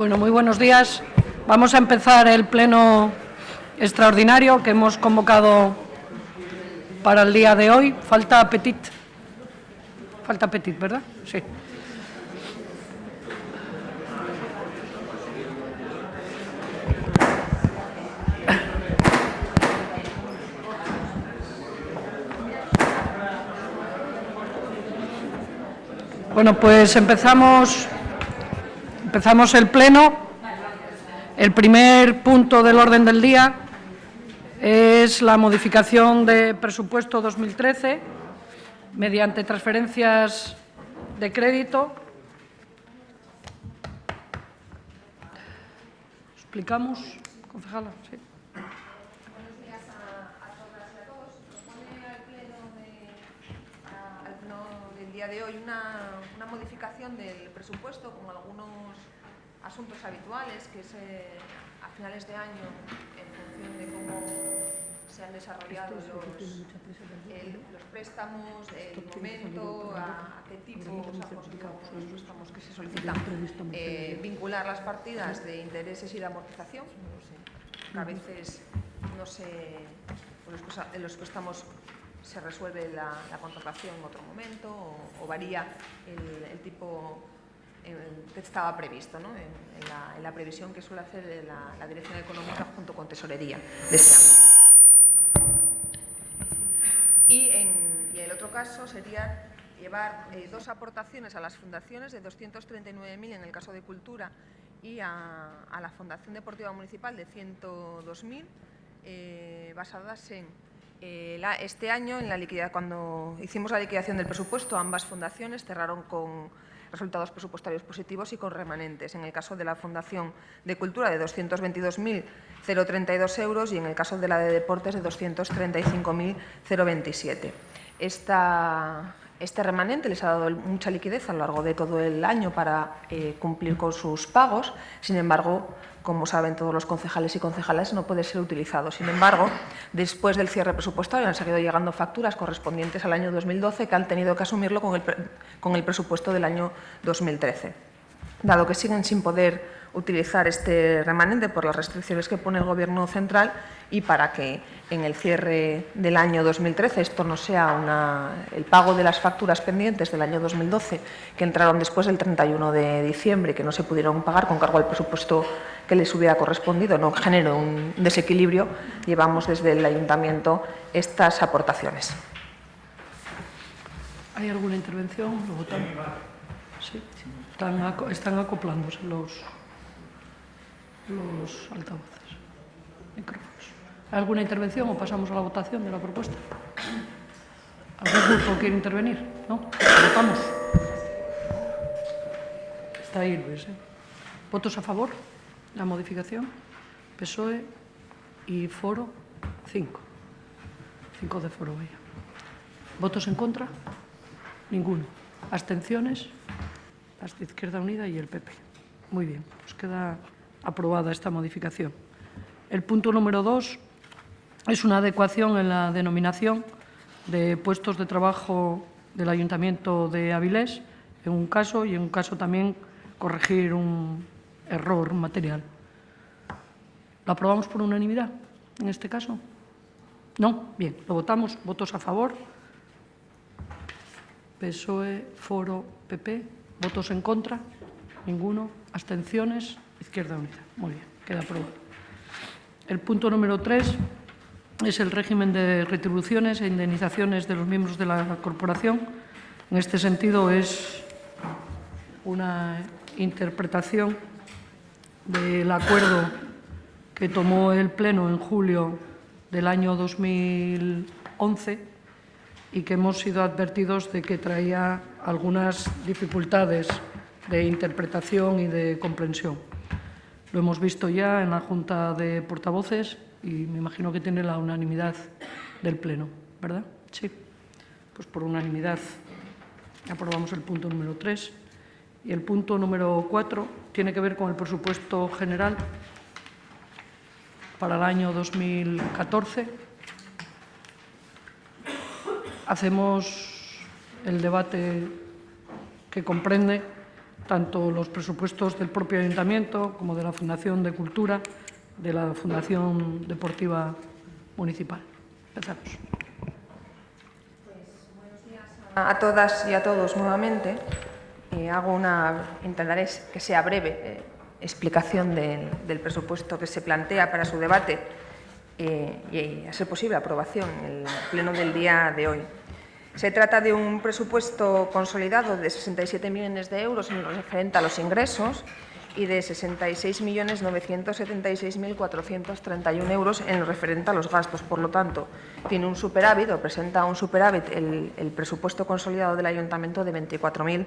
Bueno, muy buenos días. Vamos a empezar el pleno extraordinario que hemos convocado para el día de hoy. Falta Petit. Falta Petit, ¿verdad? Sí. Bueno, pues empezamos el pleno. El primer punto del orden del día es la modificación de presupuesto 2013 mediante transferencias de crédito. ¿Explicamos, concejala? Sí. Buenos días a todas y a todos. Nos pone al pleno del día de hoy una modificación del presupuesto con algunos asuntos habituales que es a finales de año, en función de cómo se han desarrollado los préstamos, el momento, a qué tipo los préstamos que se solicitan, vincular las partidas de intereses y de amortización. Que a veces no se, en los préstamos se resuelve la contratación en otro momento o varía el tipo que estaba previsto, ¿no? en la previsión que suele hacer la Dirección Económica junto con Tesorería de este año. Y el otro caso sería llevar dos aportaciones a las fundaciones de 239.000 en el caso de Cultura y a la Fundación Deportiva Municipal de 102.000, basadas en este año, en la liquidez. Cuando hicimos la liquidación del presupuesto, ambas fundaciones cerraron con resultados presupuestarios positivos y con remanentes. En el caso de la Fundación de Cultura, de 222.032 euros, y en el caso de la de Deportes, de 235.027. Este remanente les ha dado mucha liquidez a lo largo de todo el año para cumplir con sus pagos. Sin embargo, como saben todos los concejales y concejales, no puede ser utilizado. Sin embargo, después del cierre presupuestario han seguido llegando facturas correspondientes al año 2012 que han tenido que asumirlo con el presupuesto del año 2013. Dado que siguen sin poder utilizar este remanente por las restricciones que pone el Gobierno central y para que en el cierre del año 2013 esto no sea el pago de las facturas pendientes del año 2012 que entraron después del 31 de diciembre y que no se pudieron pagar con cargo al presupuesto que les hubiera correspondido, no genere un desequilibrio, llevamos desde el Ayuntamiento estas aportaciones. ¿Hay alguna intervención? ¿Lo votamos? Sí. Están acoplándose los altavoces, micrófonos. ¿Hay alguna intervención o pasamos a la votación de la propuesta? ¿Algún grupo quiere intervenir? ¿No? ¿Votamos? Está ahí Luis. ¿Votos a favor? La modificación. PSOE y Foro, 5. 5 de Foro, vaya. ¿Votos en contra? Ninguno. ¿Abstenciones? Las de Izquierda Unida y el PP. Muy bien, pues queda aprobada esta modificación. El punto número 2 es una adecuación en la denominación de puestos de trabajo del Ayuntamiento de Avilés, en un caso, y en un caso también corregir un error material. ¿Lo aprobamos por unanimidad en este caso? ¿No? Bien, lo votamos. ¿Votos a favor? PSOE, Foro, PP. ¿Votos en contra? Ninguno. ¿Abstenciones? Izquierda Unida. Muy bien, queda aprobado. El punto número 3 es el régimen de retribuciones e indemnizaciones de los miembros de la corporación. En este sentido, es una interpretación del acuerdo que tomó el Pleno en julio del año 2011 y que hemos sido advertidos de que traía algunas dificultades de interpretación y de comprensión. Lo hemos visto ya en la Junta de Portavoces y me imagino que tiene la unanimidad del Pleno, ¿verdad? Sí. Pues por unanimidad aprobamos el punto número 3. Y el punto número 4 tiene que ver con el presupuesto general para el año 2014. Hacemos el debate que comprende tanto los presupuestos del propio Ayuntamiento como de la Fundación de Cultura, de la Fundación Deportiva Municipal. Empezamos. Buenos días a todas y a todos nuevamente. Intentaré que sea breve explicación del presupuesto que se plantea para su debate y, a ser posible, aprobación en el pleno del día de hoy. Se trata de un presupuesto consolidado de 67 millones de euros en lo referente a los ingresos y de 66.976.431 euros en lo referente a los gastos. Por lo tanto, tiene un superávit o presenta un superávit el presupuesto consolidado del Ayuntamiento de 24.000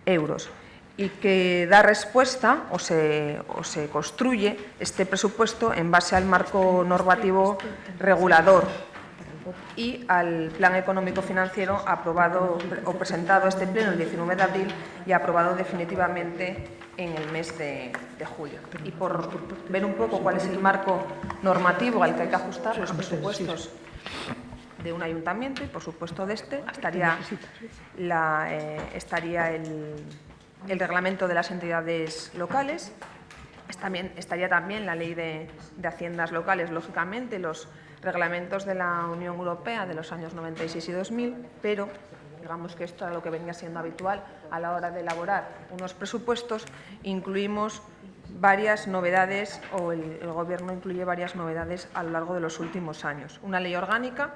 euros y que da respuesta o se construye este presupuesto en base al marco normativo regulador y al Plan Económico Financiero aprobado o presentado a este pleno el 19 de abril y aprobado definitivamente en el mes de julio. Y por ver un poco cuál es el marco normativo al que hay que ajustar los presupuestos de un ayuntamiento, y por supuesto de este, estaría el reglamento de las entidades locales, estaría también la ley de haciendas locales, lógicamente, los reglamentos de la Unión Europea de los años 96 y 2000, pero digamos que esto era lo que venía siendo habitual a la hora de elaborar unos presupuestos. Incluimos varias novedades, o el Gobierno incluye varias novedades a lo largo de los últimos años. Una ley orgánica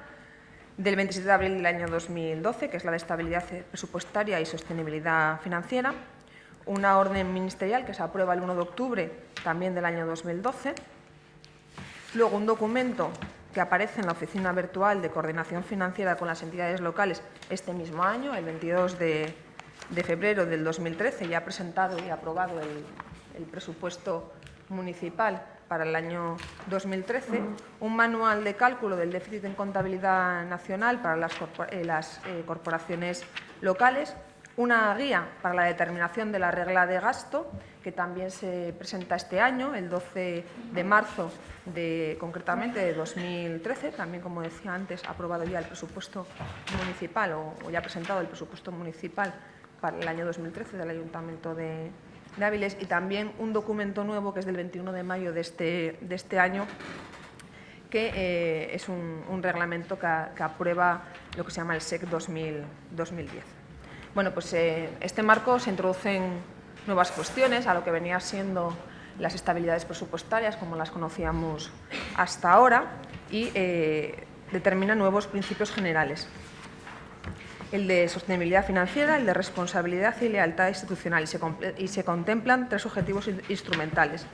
del 27 de abril del año 2012, que es la de estabilidad presupuestaria y sostenibilidad financiera. Una orden ministerial que se aprueba el 1 de octubre también del año 2012. Luego un documento que aparece en la Oficina Virtual de Coordinación Financiera con las entidades locales este mismo año, el 22 de febrero del 2013, ya presentado y aprobado el presupuesto municipal para el año 2013, un manual de cálculo del déficit en contabilidad nacional para las corporaciones locales, una guía para la determinación de la regla de gasto, que también se presenta este año, el 12 de marzo concretamente de 2013, también, como decía antes, aprobado ya el presupuesto municipal o ya presentado el presupuesto municipal para el año 2013 del Ayuntamiento de Áviles, y también un documento nuevo que es del 21 de mayo de este año, que es un reglamento que aprueba lo que se llama el SEC 2010. Bueno, pues este marco se introducen nuevas cuestiones a lo que venía siendo las estabilidades presupuestarias como las conocíamos hasta ahora y determina nuevos principios generales. El de sostenibilidad financiera, el de responsabilidad y lealtad institucional, y se contemplan 3 objetivos instrumentales: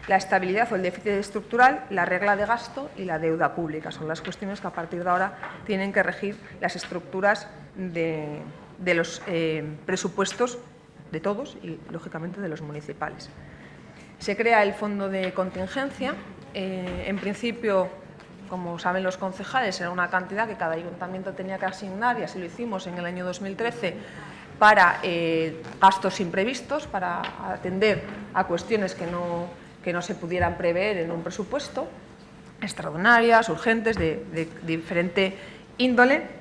la estabilidad o el déficit estructural, la regla de gasto y la deuda pública. Son las cuestiones que a partir de ahora tienen que regir las estructuras de los presupuestos de todos y, lógicamente, de los municipales. Se crea el fondo de contingencia. En principio, como saben los concejales, era una cantidad que cada ayuntamiento tenía que asignar, y así lo hicimos en el año 2013, para gastos imprevistos, para atender a cuestiones que no se pudieran prever en un presupuesto, extraordinarias, urgentes, de diferente índole.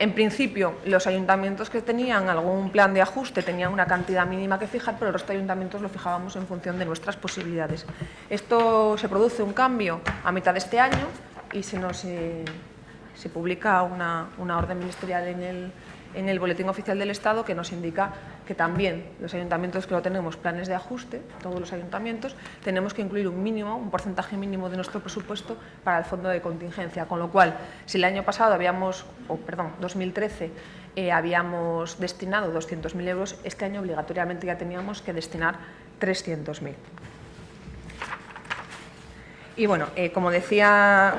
En principio, los ayuntamientos que tenían algún plan de ajuste tenían una cantidad mínima que fijar, pero el resto de ayuntamientos lo fijábamos en función de nuestras posibilidades. Esto se produce un cambio a mitad de este año y se publica una orden ministerial en el Boletín Oficial del Estado que nos indica que también los ayuntamientos que no tenemos planes de ajuste, todos los ayuntamientos, tenemos que incluir un porcentaje mínimo de nuestro presupuesto para el fondo de contingencia, con lo cual, si el año pasado 2013, habíamos destinado 200.000 euros, este año obligatoriamente ya teníamos que destinar 300.000. Y bueno, como decía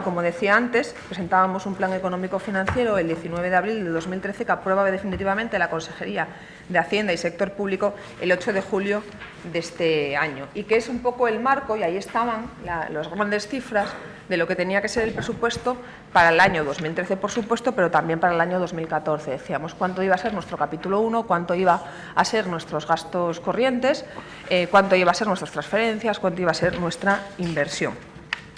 antes, presentábamos un plan económico financiero el 19 de abril de 2013 que aprueba definitivamente la Consejería de Hacienda y Sector Público el 8 de julio de este año, y que es un poco el marco, y ahí estaban las grandes cifras de lo que tenía que ser el presupuesto para el año 2013, por supuesto, pero también para el año 2014. Decíamos cuánto iba a ser nuestro capítulo 1, cuánto iba a ser nuestros gastos corrientes, cuánto iba a ser nuestras transferencias, cuánto iba a ser nuestra inversión.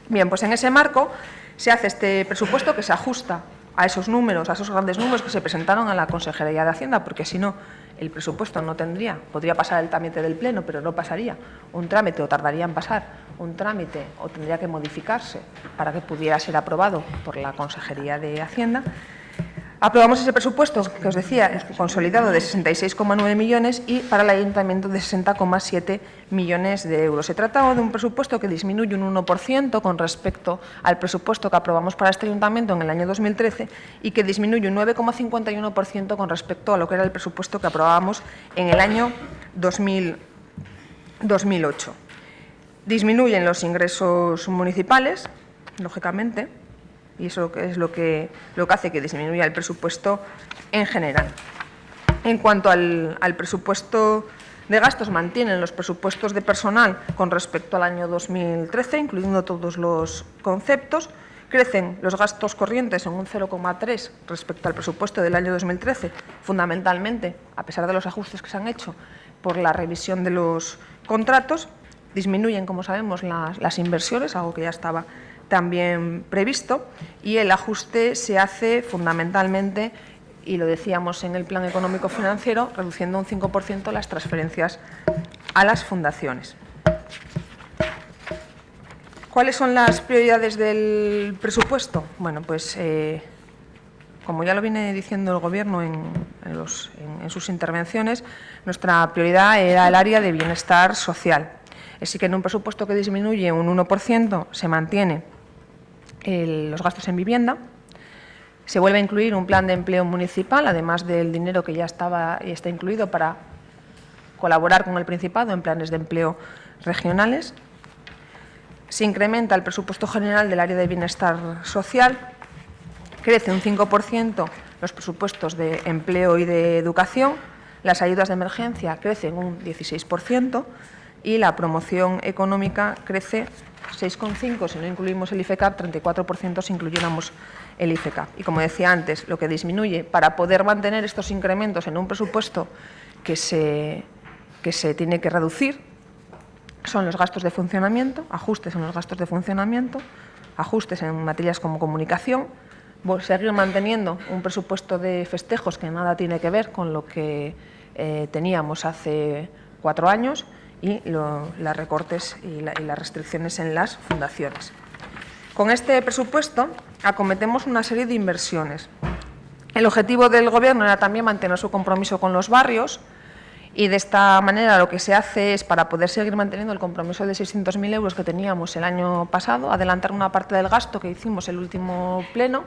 Bien, pues en ese marco se hace este presupuesto que se ajusta a esos números, a esos grandes números que se presentaron a la Consejería de Hacienda, porque si no el presupuesto no tendría, podría pasar el trámite del Pleno, pero no pasaría un trámite o tardaría en pasar un trámite o tendría que modificarse para que pudiera ser aprobado por la Consejería de Hacienda. Aprobamos ese presupuesto, que os decía, consolidado de 66,9 millones y para el Ayuntamiento de 60,7 millones de euros. Se trata de un presupuesto que disminuye un 1% con respecto al presupuesto que aprobamos para este Ayuntamiento en el año 2013 y que disminuye un 9,51% con respecto a lo que era el presupuesto que aprobábamos en el año 2008. Disminuyen los ingresos municipales, lógicamente, y eso es lo que hace que disminuya el presupuesto en general. En cuanto al presupuesto de gastos, mantienen los presupuestos de personal con respecto al año 2013, incluyendo todos los conceptos. Crecen los gastos corrientes en un 0,3 respecto al presupuesto del año 2013, fundamentalmente, a pesar de los ajustes que se han hecho, por la revisión de los contratos. Disminuyen, como sabemos, las inversiones, algo que ya estaba también previsto, y el ajuste se hace fundamentalmente, y lo decíamos en el Plan Económico Financiero, reduciendo un 5% las transferencias a las fundaciones. ¿Cuáles son las prioridades del presupuesto? Bueno, pues como ya lo viene diciendo el Gobierno en sus intervenciones, nuestra prioridad era el área de bienestar social. Así que en un presupuesto que disminuye un 1% se mantiene los gastos en vivienda. Se vuelve a incluir un plan de empleo municipal, además del dinero que ya estaba y está incluido para colaborar con el Principado en planes de empleo regionales. Se incrementa el presupuesto general del área de bienestar social. Crece un 5% los presupuestos de empleo y de educación. Las ayudas de emergencia crecen un 16% y la promoción económica crece 6,5%, si no incluimos el IFECAP, 34% si incluyéramos el IFECAP. Y como decía antes, lo que disminuye para poder mantener estos incrementos en un presupuesto que se tiene que reducir son los gastos de funcionamiento, ajustes en los gastos de funcionamiento, ajustes en materias como comunicación, seguir manteniendo un presupuesto de festejos que nada tiene que ver con lo que teníamos hace 4 años, y los recortes y las restricciones en las fundaciones. Con este presupuesto acometemos una serie de inversiones. El objetivo del Gobierno era también mantener su compromiso con los barrios, y de esta manera lo que se hace es, para poder seguir manteniendo el compromiso de 600.000 euros que teníamos el año pasado, adelantar una parte del gasto que hicimos el último pleno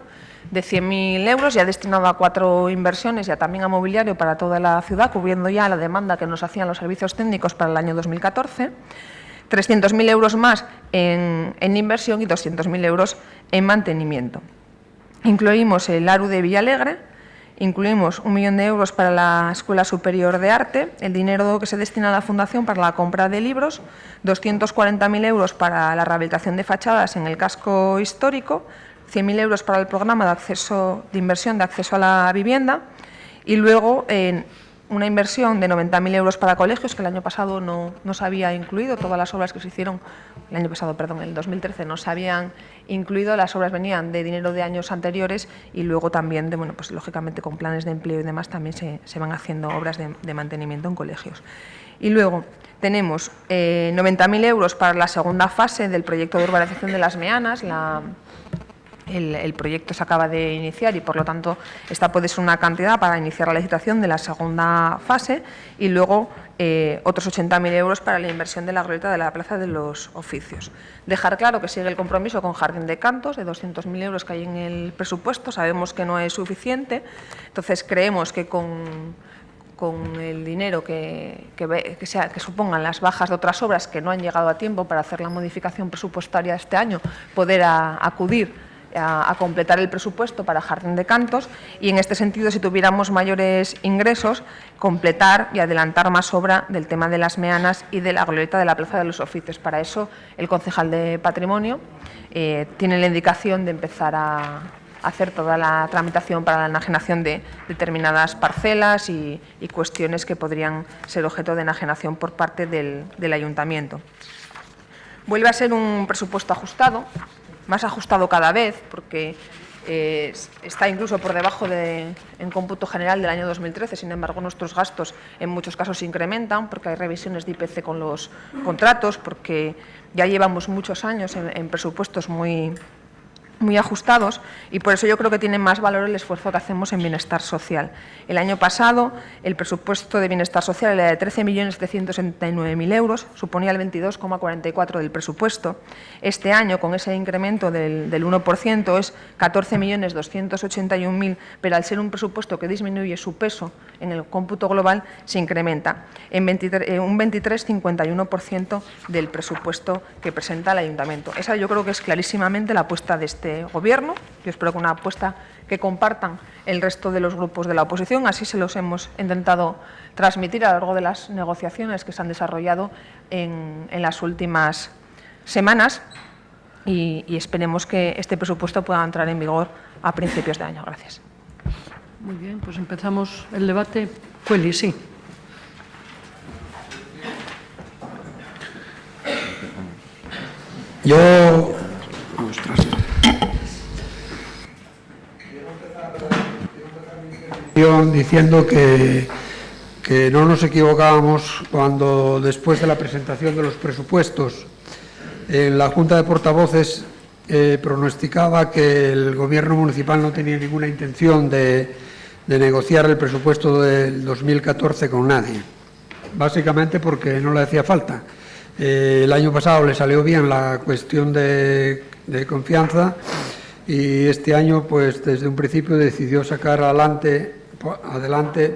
de 100.000 euros, ya destinado a 4 inversiones y también a mobiliario para toda la ciudad, cubriendo ya la demanda que nos hacían los servicios técnicos para el año 2014, 300.000 euros más en inversión y 200.000 euros en mantenimiento. Incluimos el ARU de Villalegre. Incluimos 1 millón de euros para la Escuela Superior de Arte, el dinero que se destina a la Fundación para la compra de libros, 240.000 euros para la rehabilitación de fachadas en el casco histórico, 100.000 euros para el programa de inversión de acceso a la vivienda, y luego una inversión de 90.000 euros para colegios, que el año pasado no se había incluido. Todas las obras que se hicieron el 2013 no se habían incluido, las obras venían de dinero de años anteriores, y luego también, pues lógicamente con planes de empleo y demás, también se van haciendo obras de mantenimiento en colegios. Y luego tenemos 90.000 euros para la segunda fase del proyecto de urbanización de Las Meanas. El proyecto se acaba de iniciar y, por lo tanto, esta puede ser una cantidad para iniciar la licitación de la segunda fase, y luego otros 80.000 euros para la inversión de la glorieta de la Plaza de los Oficios. Dejar claro que sigue el compromiso con Jardín de Cantos, de 200.000 euros que hay en el presupuesto. Sabemos que no es suficiente, entonces creemos que con el dinero que supongan las bajas de otras obras que no han llegado a tiempo para hacer la modificación presupuestaria este año, poder acudir a completar el presupuesto para Jardín de Cantos, y en este sentido, si tuviéramos mayores ingresos, completar y adelantar más obra del tema de Las Meanas y de la glorieta de la Plaza de los Oficios. Para eso, el concejal de Patrimonio tiene la indicación de empezar a hacer toda la tramitación para la enajenación de determinadas parcelas y cuestiones que podrían ser objeto de enajenación por parte del Ayuntamiento. Vuelve a ser un presupuesto ajustado, más ajustado cada vez, porque está incluso por debajo en cómputo general del año 2013. Sin embargo, nuestros gastos en muchos casos se incrementan porque hay revisiones de IPC con los contratos, porque ya llevamos muchos años en presupuestos muy ajustados, y por eso yo creo que tiene más valor el esfuerzo que hacemos en bienestar social. El año pasado el presupuesto de bienestar social era de 13.779.000 euros, suponía el 22,44% del presupuesto. Este año, con ese incremento del 1%, es 14.281.000, pero al ser un presupuesto que disminuye su peso en el cómputo global, se incrementa en un 23,51% del presupuesto que presenta el Ayuntamiento. Esa yo creo que es clarísimamente la apuesta de este Gobierno. Yo espero que una apuesta que compartan el resto de los grupos de la oposición. Así se los hemos intentado transmitir a lo largo de las negociaciones que se han desarrollado en las últimas semanas, y esperemos que este presupuesto pueda entrar en vigor a principios de año. Gracias. Muy bien, pues empezamos el debate. Cueli, sí. Yo... diciendo que no nos equivocábamos cuando, después de la presentación de los presupuestos, en la Junta de Portavoces pronosticaba que el Gobierno municipal no tenía ninguna intención de negociar el presupuesto del 2014 con nadie, básicamente porque no le hacía falta. El año pasado le salió bien la cuestión de confianza, y este año, pues desde un principio decidió sacar adelante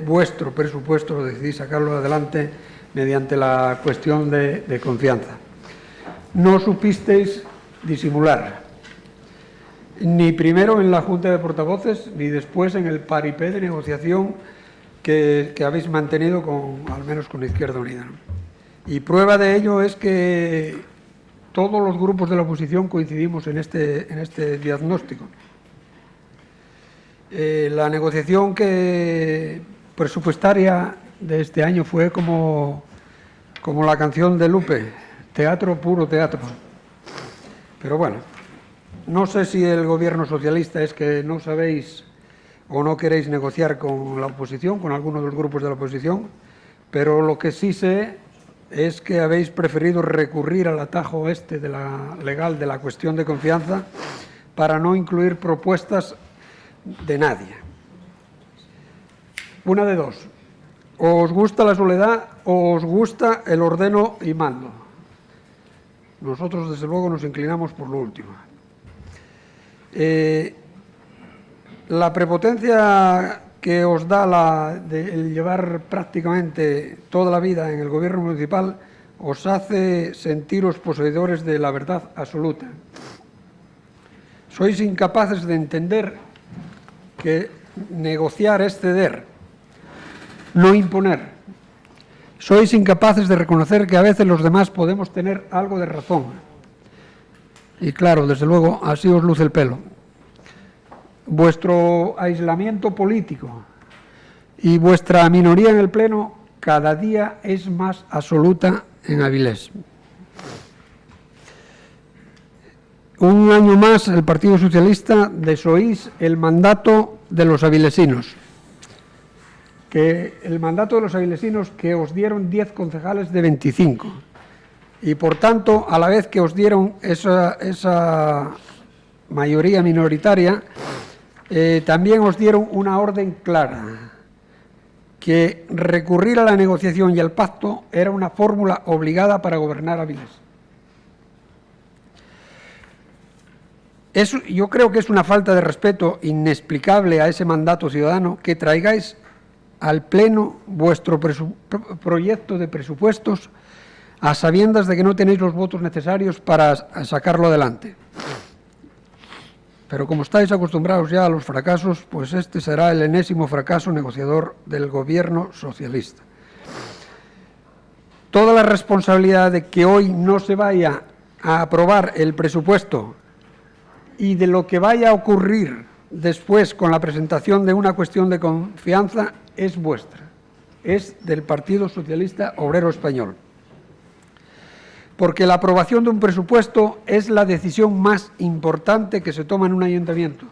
vuestro presupuesto, lo decidí sacarlo adelante mediante la cuestión de confianza. No supisteis disimular, ni primero en la Junta de Portavoces, ni después en el paripé de negociación que habéis mantenido, al menos con Izquierda Unida, ¿no? Y prueba de ello es que todos los grupos de la oposición coincidimos en este diagnóstico. La negociación presupuestaria de este año fue como la canción de Lupe, teatro, puro teatro. Pero bueno, no sé si el Gobierno socialista es que no sabéis o no queréis negociar con la oposición, con alguno de los grupos de la oposición, pero lo que sí sé es que habéis preferido recurrir al atajo legal de la cuestión de confianza para no incluir propuestas de nadie. Una de dos: o os gusta la soledad o os gusta el ordeno y mando. Nosotros, desde luego, nos inclinamos por lo último. La prepotencia que os da el llevar prácticamente toda la vida en el Gobierno municipal os hace sentiros poseedores de la verdad absoluta. Sois incapaces de entender que negociar es ceder, no imponer. Sois incapaces de reconocer que a veces los demás podemos tener algo de razón. Y claro, desde luego, así os luce el pelo. Vuestro aislamiento político y vuestra minoría en el Pleno cada día es más absoluta en Avilés. Un año más el Partido Socialista desoís el mandato de los avilesinos. El mandato de los avilesinos que os dieron 10 concejales de 25. Y por tanto, a la vez que os dieron esa mayoría minoritaria, también os dieron una orden clara, que recurrir a la negociación y al pacto era una fórmula obligada para gobernar Avilés. Yo creo que es una falta de respeto inexplicable a ese mandato ciudadano que traigáis al Pleno vuestro proyecto de presupuestos a sabiendas de que no tenéis los votos necesarios para sacarlo adelante. Pero como estáis acostumbrados ya a los fracasos, pues este será el enésimo fracaso negociador del Gobierno socialista. Toda la responsabilidad de que hoy no se vaya a aprobar el presupuesto y de lo que vaya a ocurrir después con la presentación de una cuestión de confianza es vuestra, es del Partido Socialista Obrero Español. Porque la aprobación de un presupuesto es la decisión más importante que se toma en un ayuntamiento.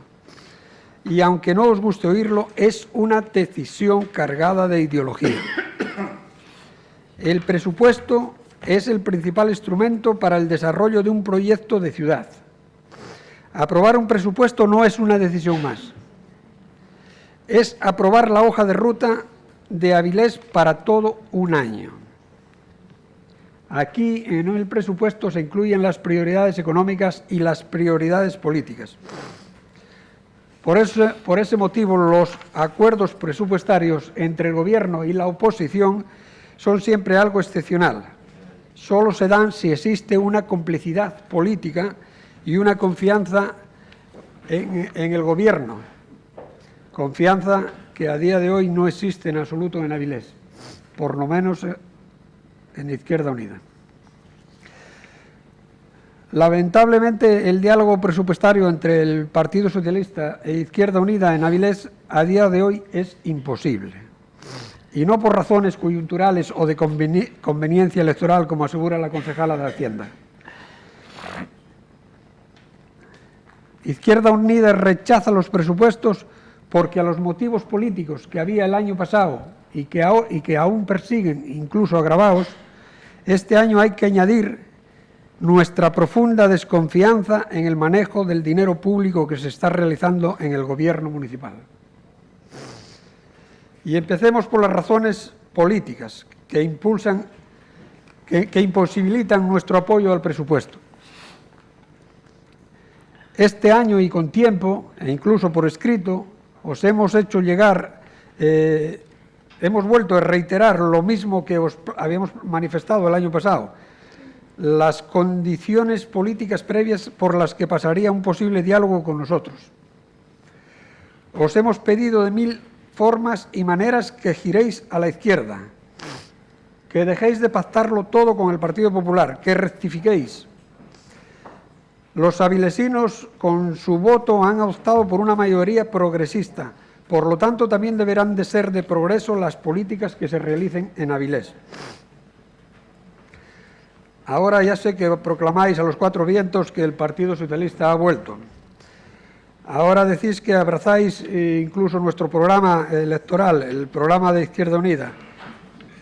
y aunque no os guste oírlo, es una decisión cargada de ideología. El presupuesto es el principal instrumento para el desarrollo de un proyecto de ciudad. Aprobar un presupuesto no es una decisión más. Es aprobar la hoja de ruta de Avilés para todo un año. Aquí, en el presupuesto, se incluyen las prioridades económicas y las prioridades políticas. Por ese motivo, los acuerdos presupuestarios entre el Gobierno y la oposición son siempre algo excepcional. Solo se dan si existe una complicidad política y una confianza en el Gobierno. Confianza que a día de hoy no existe en absoluto en Avilés, por lo menos en Izquierda Unida. Lamentablemente, el diálogo presupuestario entre el Partido Socialista e Izquierda Unida en Avilés a día de hoy es imposible. Y no por razones coyunturales o de conveniencia electoral, como asegura la concejala de Hacienda. Izquierda Unida rechaza los presupuestos porque a los motivos políticos que había el año pasado y que aún persiguen, incluso agravados, este año hay que añadir nuestra profunda desconfianza en el manejo del dinero público que se está realizando en el Gobierno municipal. Y empecemos por las razones políticas que imposibilitan nuestro apoyo al presupuesto. Este año y con tiempo, e incluso por escrito, os hemos hecho llegar, hemos vuelto a reiterar lo mismo que os habíamos manifestado el año pasado, las condiciones políticas previas por las que pasaría un posible diálogo con nosotros. Os hemos pedido de 1000 formas y maneras que giréis a la izquierda, que dejéis de pactarlo todo con el Partido Popular, que rectifiquéis. Los avilesinos, con su voto, han optado por una mayoría progresista. Por lo tanto, también deberán de ser de progreso las políticas que se realicen en Avilés. Ahora ya sé que proclamáis a los 4 vientos que el Partido Socialista ha vuelto. Ahora decís que abrazáis incluso nuestro programa electoral, el programa de Izquierda Unida,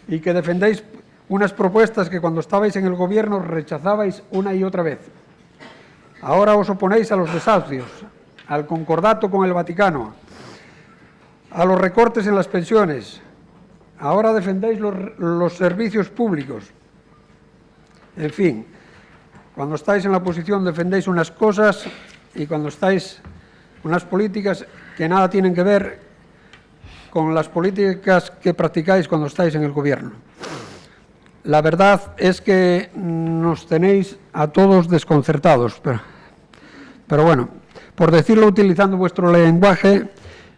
y que defendéis unas propuestas que cuando estabais en el Gobierno rechazabais una y otra vez. Ahora os oponéis a los desahucios, al concordato con el Vaticano, a los recortes en las pensiones. Ahora defendéis los servicios públicos. En fin, cuando estáis en la oposición defendéis unas cosas y cuando estáis unas políticas que nada tienen que ver con las políticas que practicáis cuando estáis en el Gobierno. La verdad es que nos tenéis a todos desconcertados, pero bueno, por decirlo utilizando vuestro lenguaje,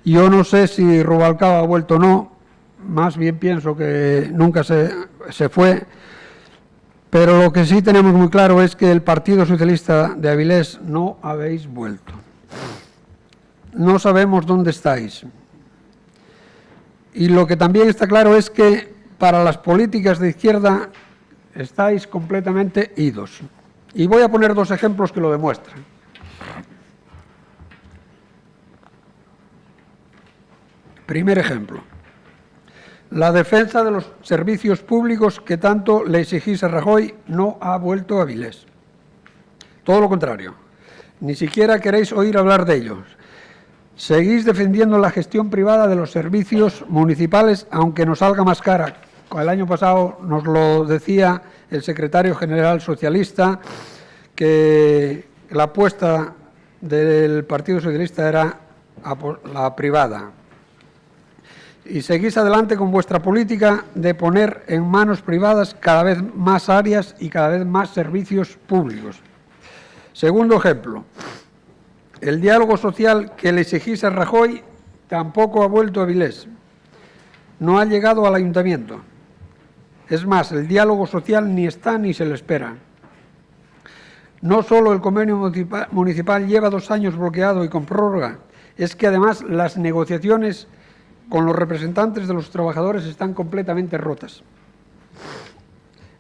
yo no sé si Rubalcaba ha vuelto o no, más bien pienso que nunca se fue, pero lo que sí tenemos muy claro es que el Partido Socialista de Avilés no habéis vuelto. No sabemos dónde estáis. Y lo que también está claro es que para las políticas de izquierda estáis completamente idos. Y voy a poner 2 ejemplos que lo demuestran. Primer ejemplo. La defensa de los servicios públicos que tanto le exigís a Rajoy no ha vuelto a Avilés. Todo lo contrario. Ni siquiera queréis oír hablar de ellos. Seguís defendiendo la gestión privada de los servicios municipales, aunque nos salga más cara. El año pasado nos lo decía el secretario general socialista, que la apuesta del Partido Socialista era la privada. Y seguís adelante con vuestra política de poner en manos privadas cada vez más áreas y cada vez más servicios públicos. Segundo ejemplo, el diálogo social que le exigís a Rajoy tampoco ha vuelto a Avilés. No ha llegado al ayuntamiento. Es más, el diálogo social ni está ni se le espera. No solo el convenio municipal lleva 2 años bloqueado y con prórroga, es que además las negociaciones con los representantes de los trabajadores están completamente rotas.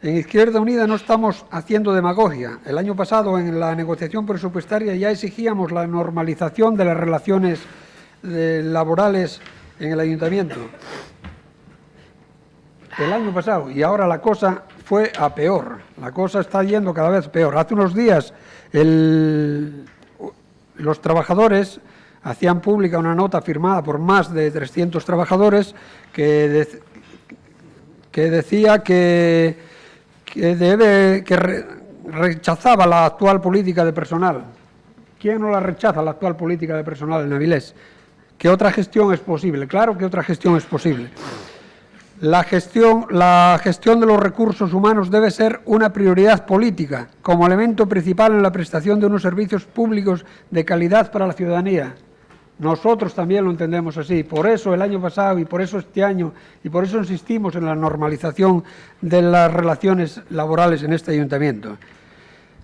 En Izquierda Unida no estamos haciendo demagogia. El año pasado, en la negociación presupuestaria, ya exigíamos la normalización de las relaciones laborales en el ayuntamiento el año pasado y ahora la cosa fue a peor. La cosa está yendo cada vez peor. Hace unos días los trabajadores hacían pública una nota firmada por más de 300 trabajadores que decía que rechazaba la actual política de personal. ¿Quién no la rechaza, la actual política de personal en Avilés? ¿Qué otra gestión es posible? Claro que otra gestión es posible. La gestión de los recursos humanos debe ser una prioridad política, como elemento principal en la prestación de unos servicios públicos de calidad para la ciudadanía. Nosotros también lo entendemos así. Por eso el año pasado y por eso este año y por eso insistimos en la normalización de las relaciones laborales en este ayuntamiento.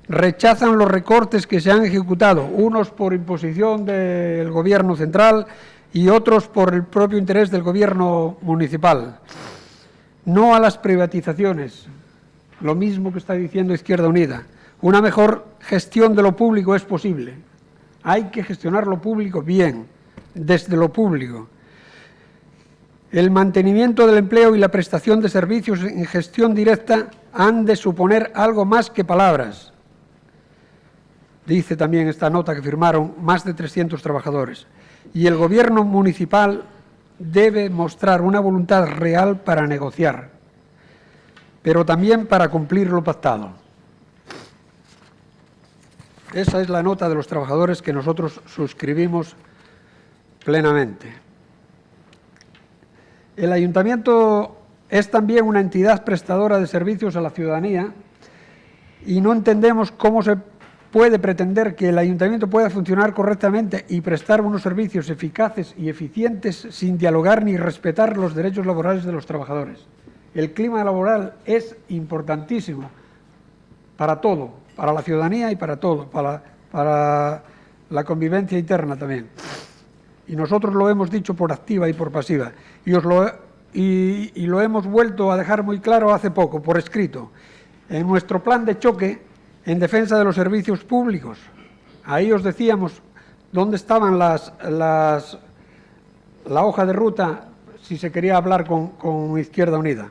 Rechazan los recortes que se han ejecutado, unos por imposición del Gobierno central y otros por el propio interés del Gobierno municipal. No a las privatizaciones, lo mismo que está diciendo Izquierda Unida. Una mejor gestión de lo público es posible. Hay que gestionar lo público bien, desde lo público. El mantenimiento del empleo y la prestación de servicios en gestión directa han de suponer algo más que palabras. Dice también esta nota que firmaron más de 300 trabajadores. Y el Gobierno municipal debe mostrar una voluntad real para negociar, pero también para cumplir lo pactado. Esa es la nota de los trabajadores que nosotros suscribimos plenamente. El ayuntamiento es también una entidad prestadora de servicios a la ciudadanía y no entendemos cómo se puede pretender que el ayuntamiento pueda funcionar correctamente y prestar unos servicios eficaces y eficientes sin dialogar ni respetar los derechos laborales de los trabajadores. El clima laboral es importantísimo para todo, para la ciudadanía y para todo, para la convivencia interna también. Y nosotros lo hemos dicho por activa y por pasiva. Y lo hemos vuelto a dejar muy claro hace poco, por escrito. En nuestro plan de choque en defensa de los servicios públicos, ahí os decíamos dónde estaban la hoja de ruta si se quería hablar con Izquierda Unida.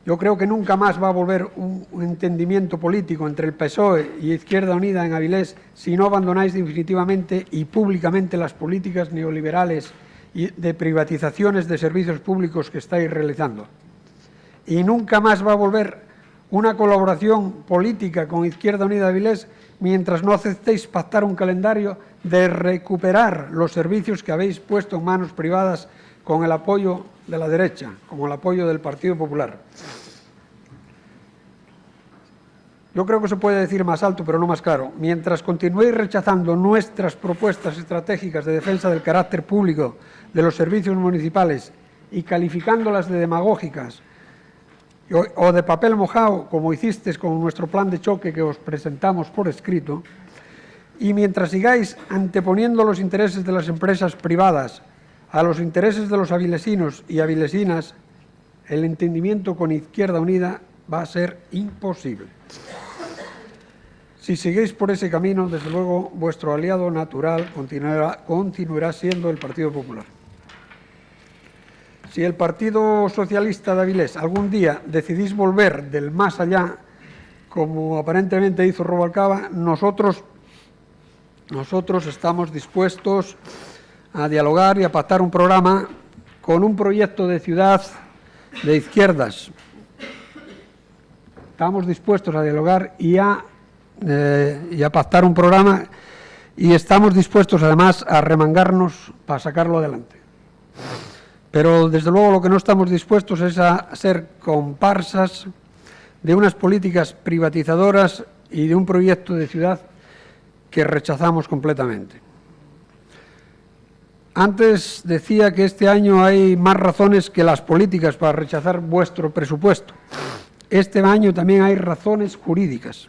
Yo creo que nunca más va a volver un entendimiento político entre el PSOE y Izquierda Unida en Avilés si no abandonáis definitivamente y públicamente las políticas neoliberales y de privatizaciones de servicios públicos que estáis realizando. Y nunca más va a volver una colaboración política con Izquierda Unida de Avilés mientras no aceptéis pactar un calendario de recuperar los servicios que habéis puesto en manos privadas con el apoyo de la derecha, con el apoyo del Partido Popular. Yo creo que se puede decir más alto, pero no más claro. Mientras continuéis rechazando nuestras propuestas estratégicas de defensa del carácter público de los servicios municipales y calificándolas de demagógicas o de papel mojado, como hicisteis con nuestro plan de choque que os presentamos por escrito, y mientras sigáis anteponiendo los intereses de las empresas privadas a los intereses de los avilesinos y avilesinas, el entendimiento con Izquierda Unida va a ser imposible. Si seguís por ese camino, desde luego, vuestro aliado natural continuará siendo el Partido Popular. Si el Partido Socialista de Avilés algún día decidís volver del más allá, como aparentemente hizo Rubalcaba, nosotros estamos dispuestos a dialogar y a pactar un programa con un proyecto de ciudad de izquierdas. Estamos dispuestos a dialogar y a pactar un programa y estamos dispuestos además a remangarnos para sacarlo adelante. Pero desde luego lo que no estamos dispuestos es a ser comparsas de unas políticas privatizadoras y de un proyecto de ciudad que rechazamos completamente. Antes decía que este año hay más razones que las políticas para rechazar vuestro presupuesto. Este año también hay razones jurídicas.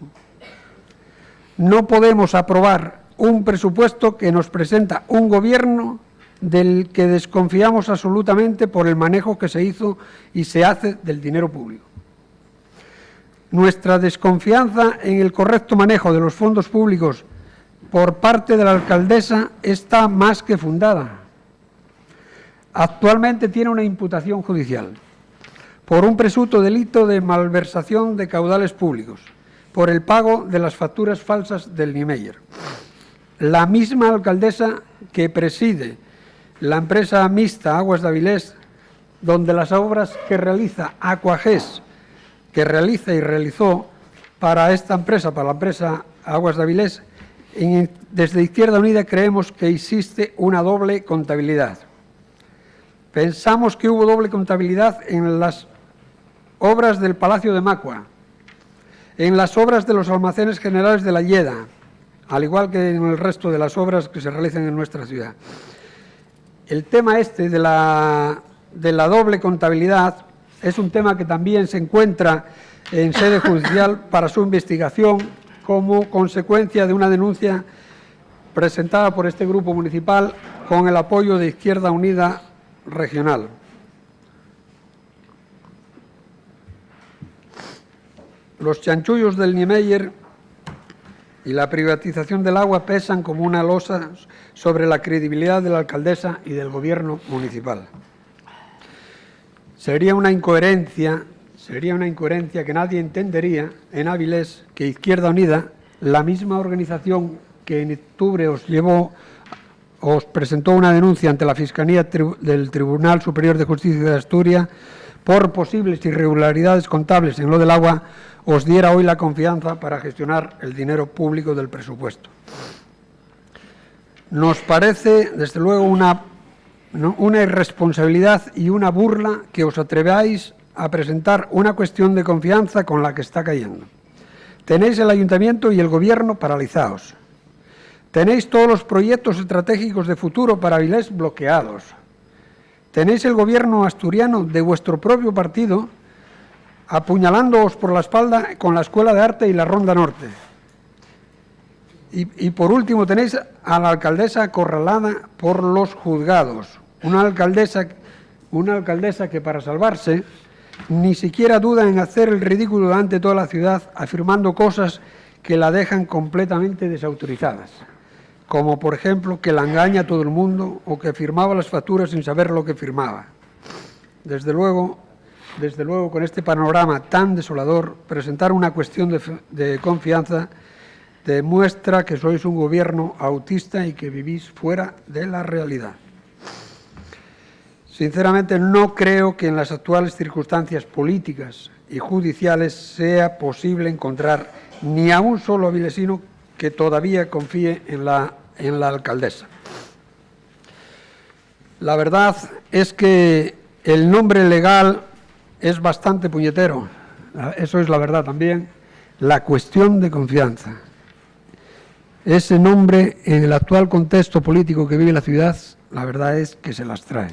No podemos aprobar un presupuesto que nos presenta un gobierno del que desconfiamos absolutamente por el manejo que se hizo y se hace del dinero público. Nuestra desconfianza en el correcto manejo de los fondos públicos por parte de la alcaldesa está más que fundada. Actualmente tiene una imputación judicial por un presunto delito de malversación de caudales públicos, por el pago de las facturas falsas del Niemeyer. La misma alcaldesa que preside la empresa mixta Aguas de Avilés, donde las obras que realiza Aquagés, que realiza y realizó para esta empresa, para la empresa Aguas de Avilés, desde Izquierda Unida creemos que existe una doble contabilidad. Pensamos que hubo doble contabilidad en las obras del Palacio de Macua, en las obras de los almacenes generales de la Lleda, al igual que en el resto de las obras que se realizan en nuestra ciudad. El tema este de la doble contabilidad es un tema que también se encuentra en sede judicial para su investigación como consecuencia de una denuncia presentada por este grupo municipal con el apoyo de Izquierda Unida Regional. Los chanchullos del Niemeyer y la privatización del agua pesan como una losa sobre la credibilidad de la alcaldesa y del gobierno municipal. Sería una incoherencia que nadie entendería en Avilés que Izquierda Unida, la misma organización que en octubre os presentó una denuncia ante la Fiscalía del Tribunal Superior de Justicia de Asturias por posibles irregularidades contables en lo del agua, os diera hoy la confianza para gestionar el dinero público del presupuesto. Nos parece, desde luego, una irresponsabilidad y una burla que os atreváis a presentar una cuestión de confianza con la que está cayendo. Tenéis el Ayuntamiento y el Gobierno paralizados. Tenéis todos los proyectos estratégicos de futuro para Avilés bloqueados. Tenéis el Gobierno asturiano de vuestro propio partido apuñalándoos por la espalda con la Escuela de Arte y la Ronda Norte. Y por último tenéis a la alcaldesa acorralada por los juzgados. Una alcaldesa que para salvarse ni siquiera duda en hacer el ridículo ante toda la ciudad afirmando cosas que la dejan completamente desautorizadas, como por ejemplo que la engaña a todo el mundo o que firmaba las facturas sin saber lo que firmaba. Desde luego, con este panorama tan desolador, presentar una cuestión de confianza demuestra que sois un gobierno autista y que vivís fuera de la realidad. Sinceramente, no creo que en las actuales circunstancias políticas y judiciales sea posible encontrar ni a un solo avilesino que todavía confíe en la alcaldesa. La verdad es que el nombre legal es bastante puñetero, eso es la verdad también, la cuestión de confianza. Ese nombre, en el actual contexto político que vive la ciudad, la verdad es que se las trae.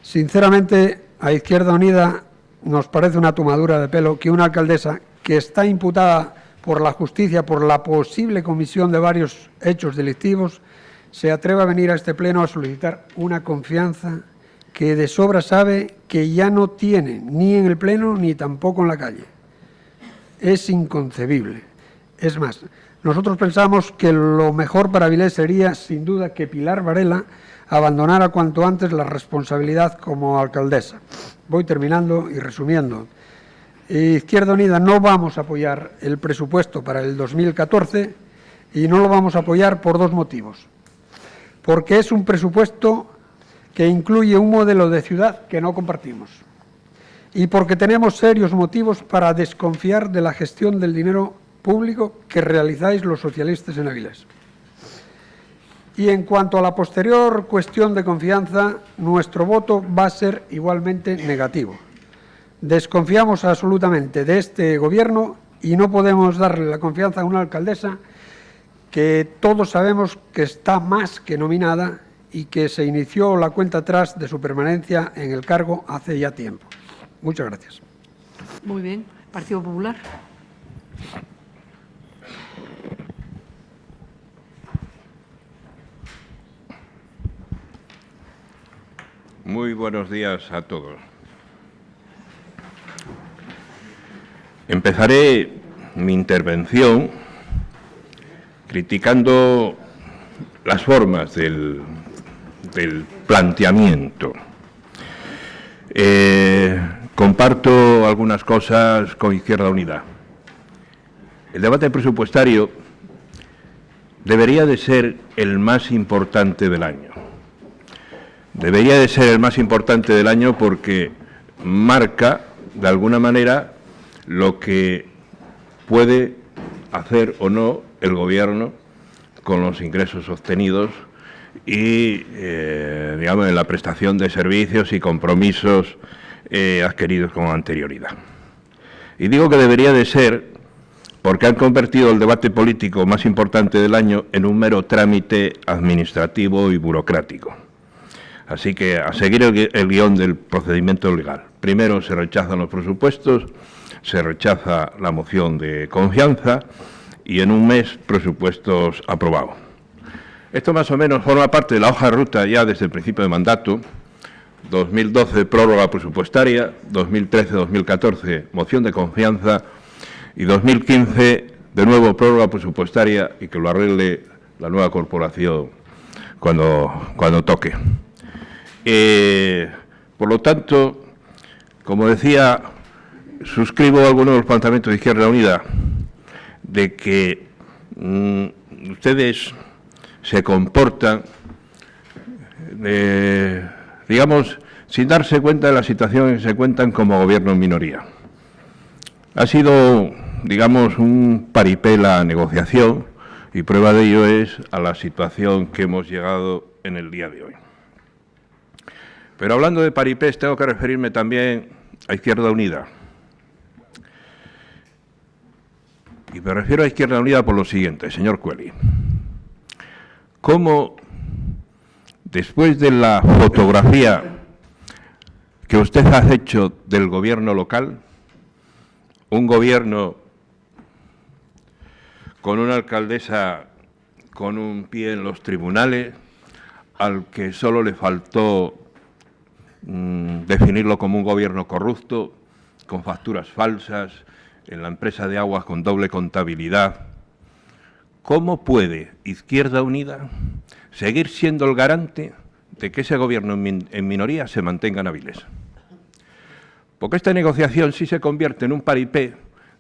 Sinceramente, a Izquierda Unida nos parece una tomadura de pelo que una alcaldesa que está imputada por la justicia por la posible comisión de varios hechos delictivos se atreva a venir a este pleno a solicitar una confianza que de sobra sabe que ya no tiene ni en el pleno ni tampoco en la calle. Es inconcebible. Es más, nosotros pensamos que lo mejor para Avilés sería, sin duda, que Pilar Varela abandonara cuanto antes la responsabilidad como alcaldesa. Voy terminando y resumiendo. Izquierda Unida no vamos a apoyar el presupuesto para el 2014 y no lo vamos a apoyar por dos motivos. Porque es un presupuesto que incluye un modelo de ciudad que no compartimos y porque tenemos serios motivos para desconfiar de la gestión del dinero público que realizáis los socialistas en Avilés. Y en cuanto a la posterior cuestión de confianza, nuestro voto va a ser igualmente negativo. Desconfiamos absolutamente de este gobierno y no podemos darle la confianza a una alcaldesa que todos sabemos que está más que nominada y que se inició la cuenta atrás de su permanencia en el cargo hace ya tiempo. Muchas gracias. Muy bien. Partido Popular. Muy buenos días a todos. Empezaré mi intervención criticando las formas del planteamiento. Comparto algunas cosas con Izquierda Unida. El debate presupuestario debería de ser el más importante del año. Debería de ser el más importante del año porque marca, de alguna manera, lo que puede hacer o no el Gobierno con los ingresos obtenidos y, digamos, en la prestación de servicios y compromisos adquiridos con anterioridad. Y digo que debería de ser porque han convertido el debate político más importante del año en un mero trámite administrativo y burocrático. Así que a seguir el guión del procedimiento legal. Primero se rechazan los presupuestos, se rechaza la moción de confianza y en un mes presupuestos aprobados. Esto más o menos forma parte de la hoja de ruta ya desde el principio de mandato. 2012 prórroga presupuestaria, 2013-2014 moción de confianza y 2015 de nuevo prórroga presupuestaria y que lo arregle la nueva corporación cuando toque. Por lo tanto, como decía, suscribo algunos de los planteamientos de Izquierda Unida de que ustedes se comportan, digamos, sin darse cuenta de la situación en que se encuentran como gobierno en minoría. Ha sido, digamos, un paripé la negociación y prueba de ello es a la situación que hemos llegado en el día de hoy. Pero hablando de paripés, tengo que referirme también a Izquierda Unida. Y me refiero a Izquierda Unida por lo siguiente, señor Cueli. ¿Cómo, después de la fotografía que usted ha hecho del gobierno local, un gobierno con una alcaldesa con un pie en los tribunales, al que solo le faltó definirlo como un gobierno corrupto, con facturas falsas, en la empresa de aguas con doble contabilidad? ¿Cómo puede Izquierda Unida seguir siendo el garante de que ese gobierno en minoría se mantenga en Avilés? Porque esta negociación sí se convierte en un paripé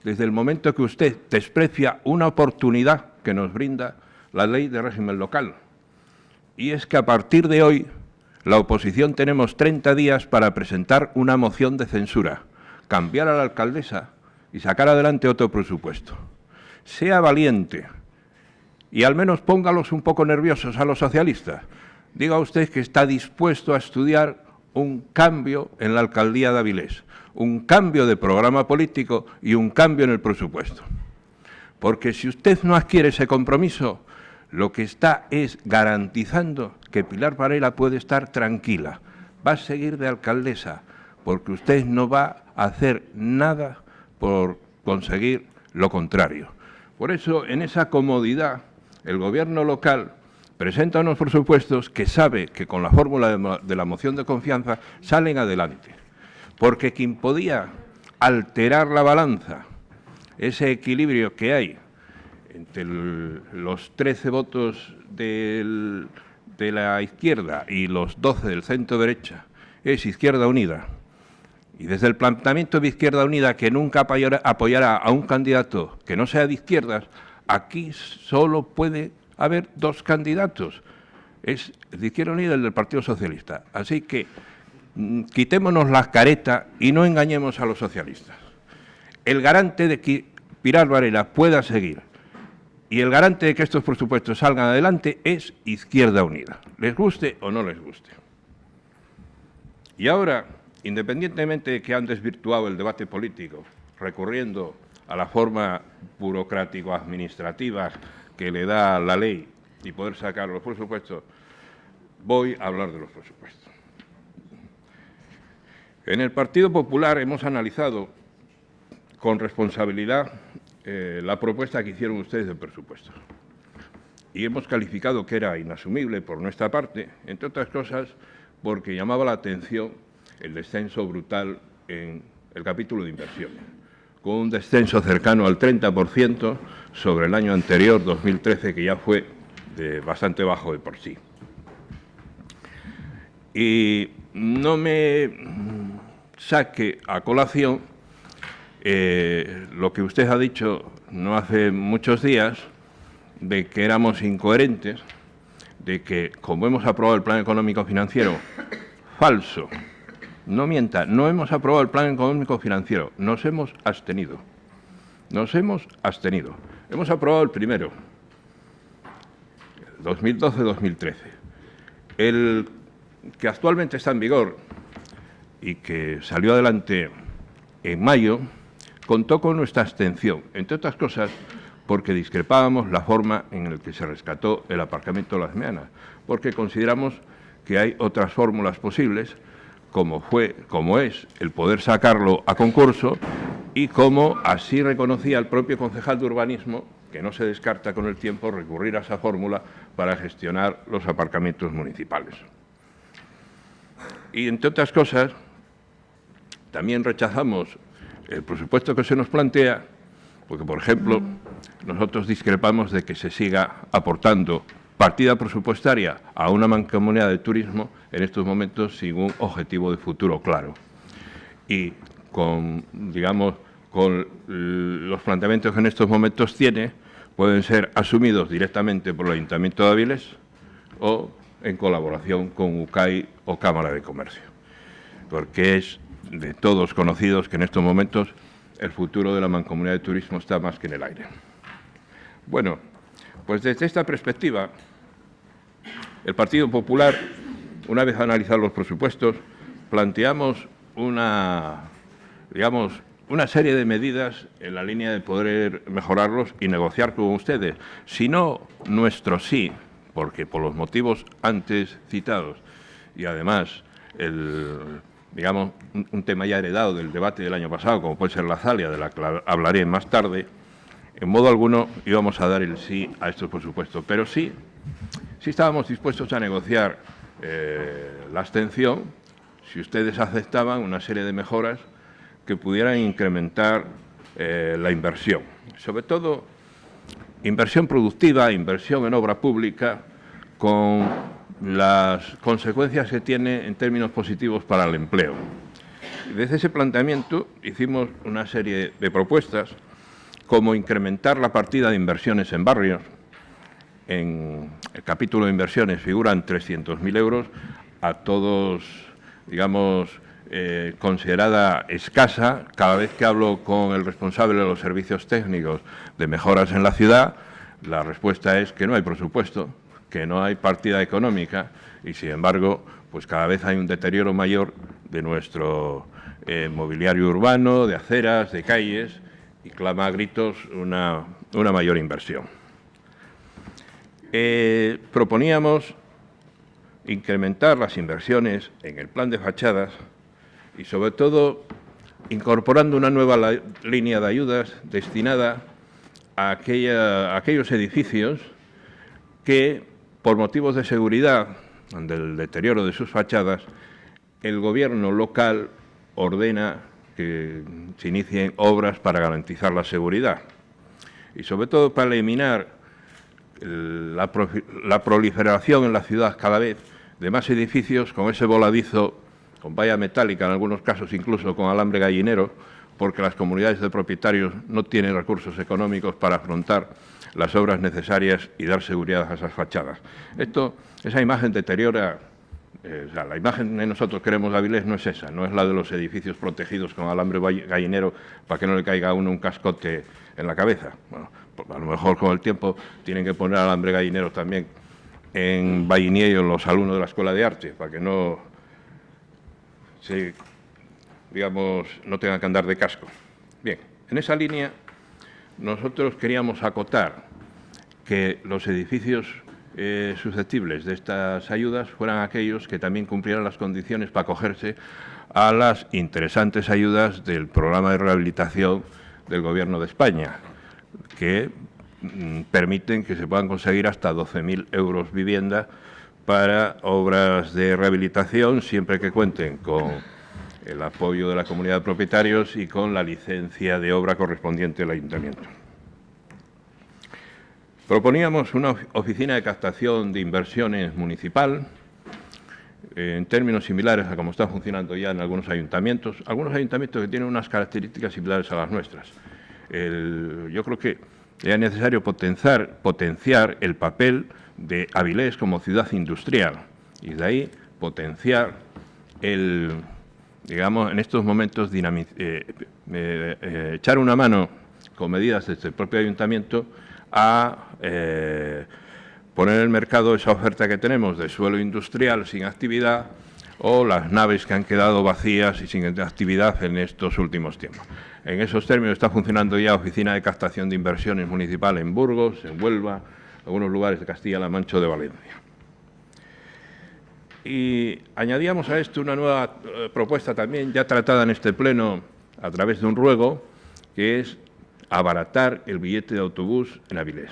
desde el momento que usted desprecia una oportunidad que nos brinda la ley de régimen local. Y es que a partir de hoy la oposición tenemos 30 días para presentar una moción de censura, cambiar a la alcaldesa y sacar adelante otro presupuesto. Sea valiente y al menos póngalos un poco nerviosos a los socialistas. Diga usted que está dispuesto a estudiar un cambio en la alcaldía de Avilés, un cambio de programa político y un cambio en el presupuesto. Porque si usted no adquiere ese compromiso, lo que está es garantizando que Pilar Varela puede estar tranquila. Va a seguir de alcaldesa, porque usted no va a hacer nada por conseguir lo contrario. Por eso, en esa comodidad, el gobierno local presenta unos presupuestos que sabe que con la fórmula de la moción de confianza salen adelante. Porque quien podía alterar la balanza, ese equilibrio que hay entre los 13 votos de la izquierda y los 12 del centro-derecha, es Izquierda Unida. Y desde el planteamiento de Izquierda Unida, que nunca apoyará a un candidato que no sea de izquierdas, aquí solo puede haber dos candidatos. Es el de Izquierda Unida y el del Partido Socialista. Así que quitémonos las caretas y no engañemos a los socialistas. El garante de que Pilar Varela pueda seguir y el garante de que estos presupuestos salgan adelante es Izquierda Unida, les guste o no les guste. Y ahora, independientemente de que han desvirtuado el debate político, recurriendo a la forma burocrático-administrativa que le da la ley y poder sacar los presupuestos, voy a hablar de los presupuestos. En el Partido Popular hemos analizado con responsabilidad la propuesta que hicieron ustedes de presupuestos y hemos calificado que era inasumible por nuestra parte, entre otras cosas porque llamaba la atención el descenso brutal en el capítulo de inversiones. con un descenso cercano al 30% sobre el año anterior, 2013, que ya fue bastante bajo de por sí. Y no me saque a colación lo que usted ha dicho no hace muchos días, de que éramos incoherentes, de que, como hemos aprobado el Plan Económico Financiero, falso, no mienta, no hemos aprobado el Plan Económico Financiero, nos hemos abstenido. Nos hemos abstenido. Hemos aprobado el primero, 2012-2013. El que actualmente está en vigor y que salió adelante en mayo, contó con nuestra abstención, entre otras cosas porque discrepábamos la forma en la que se rescató el aparcamiento de Las Meanas, porque consideramos que hay otras fórmulas posibles, como es el poder sacarlo a concurso y como así reconocía el propio concejal de urbanismo, que no se descarta con el tiempo recurrir a esa fórmula para gestionar los aparcamientos municipales. Y, entre otras cosas, también rechazamos el presupuesto que se nos plantea, porque, por ejemplo, nosotros discrepamos de que se siga aportando partida presupuestaria a una mancomunidad de turismo en estos momentos sin un objetivo de futuro claro. Y con los planteamientos que en estos momentos tiene, pueden ser asumidos directamente por el Ayuntamiento de Avilés o en colaboración con UCAI o Cámara de Comercio, porque es de todos conocidos que en estos momentos el futuro de la mancomunidad de turismo está más que en el aire. Bueno, pues desde esta perspectiva, el Partido Popular, una vez analizados los presupuestos, planteamos una serie de medidas en la línea de poder mejorarlos y negociar con ustedes. Si no, nuestro sí, porque por los motivos antes citados y además un tema ya heredado del debate del año pasado, como puede ser la Zalia, de la que hablaré más tarde, en modo alguno íbamos a dar el sí a estos presupuestos. Pero sí estábamos dispuestos a negociar la abstención si ustedes aceptaban una serie de mejoras que pudieran incrementar la inversión. Sobre todo, inversión productiva, inversión en obra pública, con las consecuencias que tiene en términos positivos para el empleo. Desde ese planteamiento hicimos una serie de propuestas, como incrementar la partida de inversiones en barrios. En el capítulo de inversiones figuran 300.000 euros, a todos, considerada escasa. Cada vez que hablo con el responsable de los servicios técnicos de mejoras en la ciudad, la respuesta es que no hay presupuesto, que no hay partida económica y, sin embargo, pues cada vez hay un deterioro mayor de nuestro mobiliario urbano, de aceras, de calles, y clama a gritos una mayor inversión. Proponíamos incrementar las inversiones en el plan de fachadas y, sobre todo, incorporando una nueva línea de ayudas destinada a aquellos edificios que, por motivos de seguridad, del deterioro de sus fachadas, el Gobierno local ordena que se inicien obras para garantizar la seguridad y, sobre todo, para eliminar la proliferación en la ciudad cada vez de más edificios con ese voladizo, con valla metálica, en algunos casos incluso con alambre gallinero, porque las comunidades de propietarios no tienen recursos económicos para afrontar las obras necesarias y dar seguridad a esas fachadas. Esa imagen deteriora. La imagen que nosotros queremos de Avilés no es esa, no es la de los edificios protegidos con alambre gallinero para que no le caiga a uno un cascote en la cabeza. Bueno, pues a lo mejor con el tiempo tienen que poner alambre gallinero también en Valliniello los alumnos de la Escuela de Arte, para que no tengan que andar de casco. Bien, en esa línea nosotros queríamos acotar que los edificios susceptibles de estas ayudas fueran aquellos que también cumplieran las condiciones para acogerse a las interesantes ayudas del programa de rehabilitación del Gobierno de España, que permiten que se puedan conseguir hasta 12.000 euros vivienda para obras de rehabilitación, siempre que cuenten con el apoyo de la comunidad de propietarios y con la licencia de obra correspondiente del ayuntamiento. Proponíamos una oficina de captación de inversiones municipal, en términos similares a como está funcionando ya en algunos ayuntamientos que tienen unas características similares a las nuestras. Yo creo que es necesario potenciar el papel de Avilés como ciudad industrial y de ahí potenciar digamos, en estos momentos echar una mano con medidas desde el propio ayuntamiento a poner en el mercado esa oferta que tenemos de suelo industrial sin actividad o las naves que han quedado vacías y sin actividad en estos últimos tiempos. En esos términos está funcionando ya oficina de captación de inversiones municipal en Burgos, en Huelva, en algunos lugares de Castilla-La Mancha o de Valencia. Y añadíamos a esto una nueva propuesta también ya tratada en este pleno a través de un ruego, que es abaratar el billete de autobús en Avilés.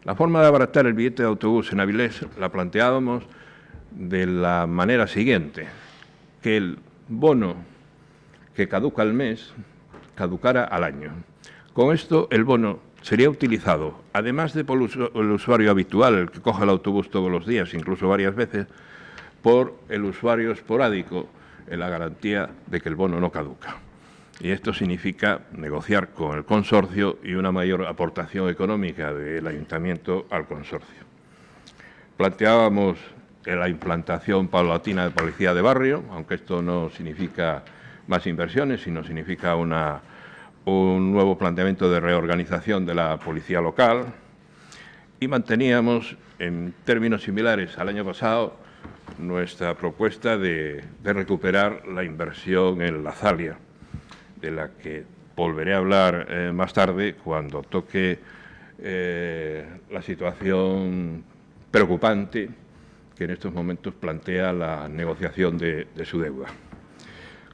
La forma de abaratar el billete de autobús en Avilés la planteábamos de la manera siguiente, que el bono que caduca al mes caducara al año. Con esto el bono sería utilizado, además de por el usuario habitual, el que coge el autobús todos los días, incluso varias veces, por el usuario esporádico, en la garantía de que el bono no caduca. Y esto significa negociar con el consorcio y una mayor aportación económica del ayuntamiento al consorcio. Planteábamos la implantación paulatina de policía de barrio, aunque esto no significa más inversiones, sino significa un nuevo planteamiento de reorganización de la policía local, y manteníamos, en términos similares al año pasado, nuestra propuesta de recuperar la inversión en la Zalia, de la que volveré a hablar más tarde cuando toque la situación preocupante que en estos momentos plantea la negociación de su deuda.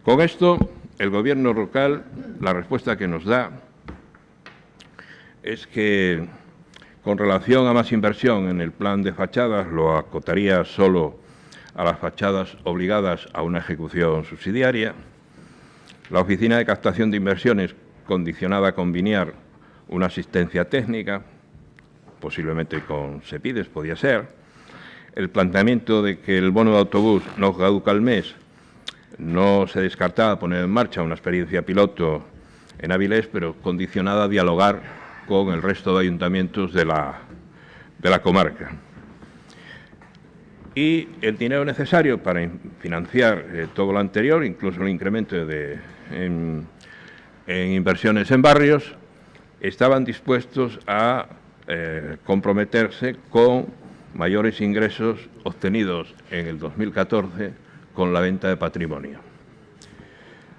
Con esto, el Gobierno local, la respuesta que nos da es que, con relación a más inversión en el plan de fachadas, lo acotaría solo a las fachadas obligadas a una ejecución subsidiaria. La oficina de captación de inversiones condicionada a combinar una asistencia técnica, posiblemente con Sepides, podía ser. El planteamiento de que el bono de autobús no caduca al mes, no se descartaba poner en marcha una experiencia piloto en Avilés, pero condicionada a dialogar con el resto de ayuntamientos de la comarca. Y el dinero necesario para financiar todo lo anterior, incluso el incremento en inversiones en barrios, estaban dispuestos a comprometerse con mayores ingresos obtenidos en el 2014 con la venta de patrimonio.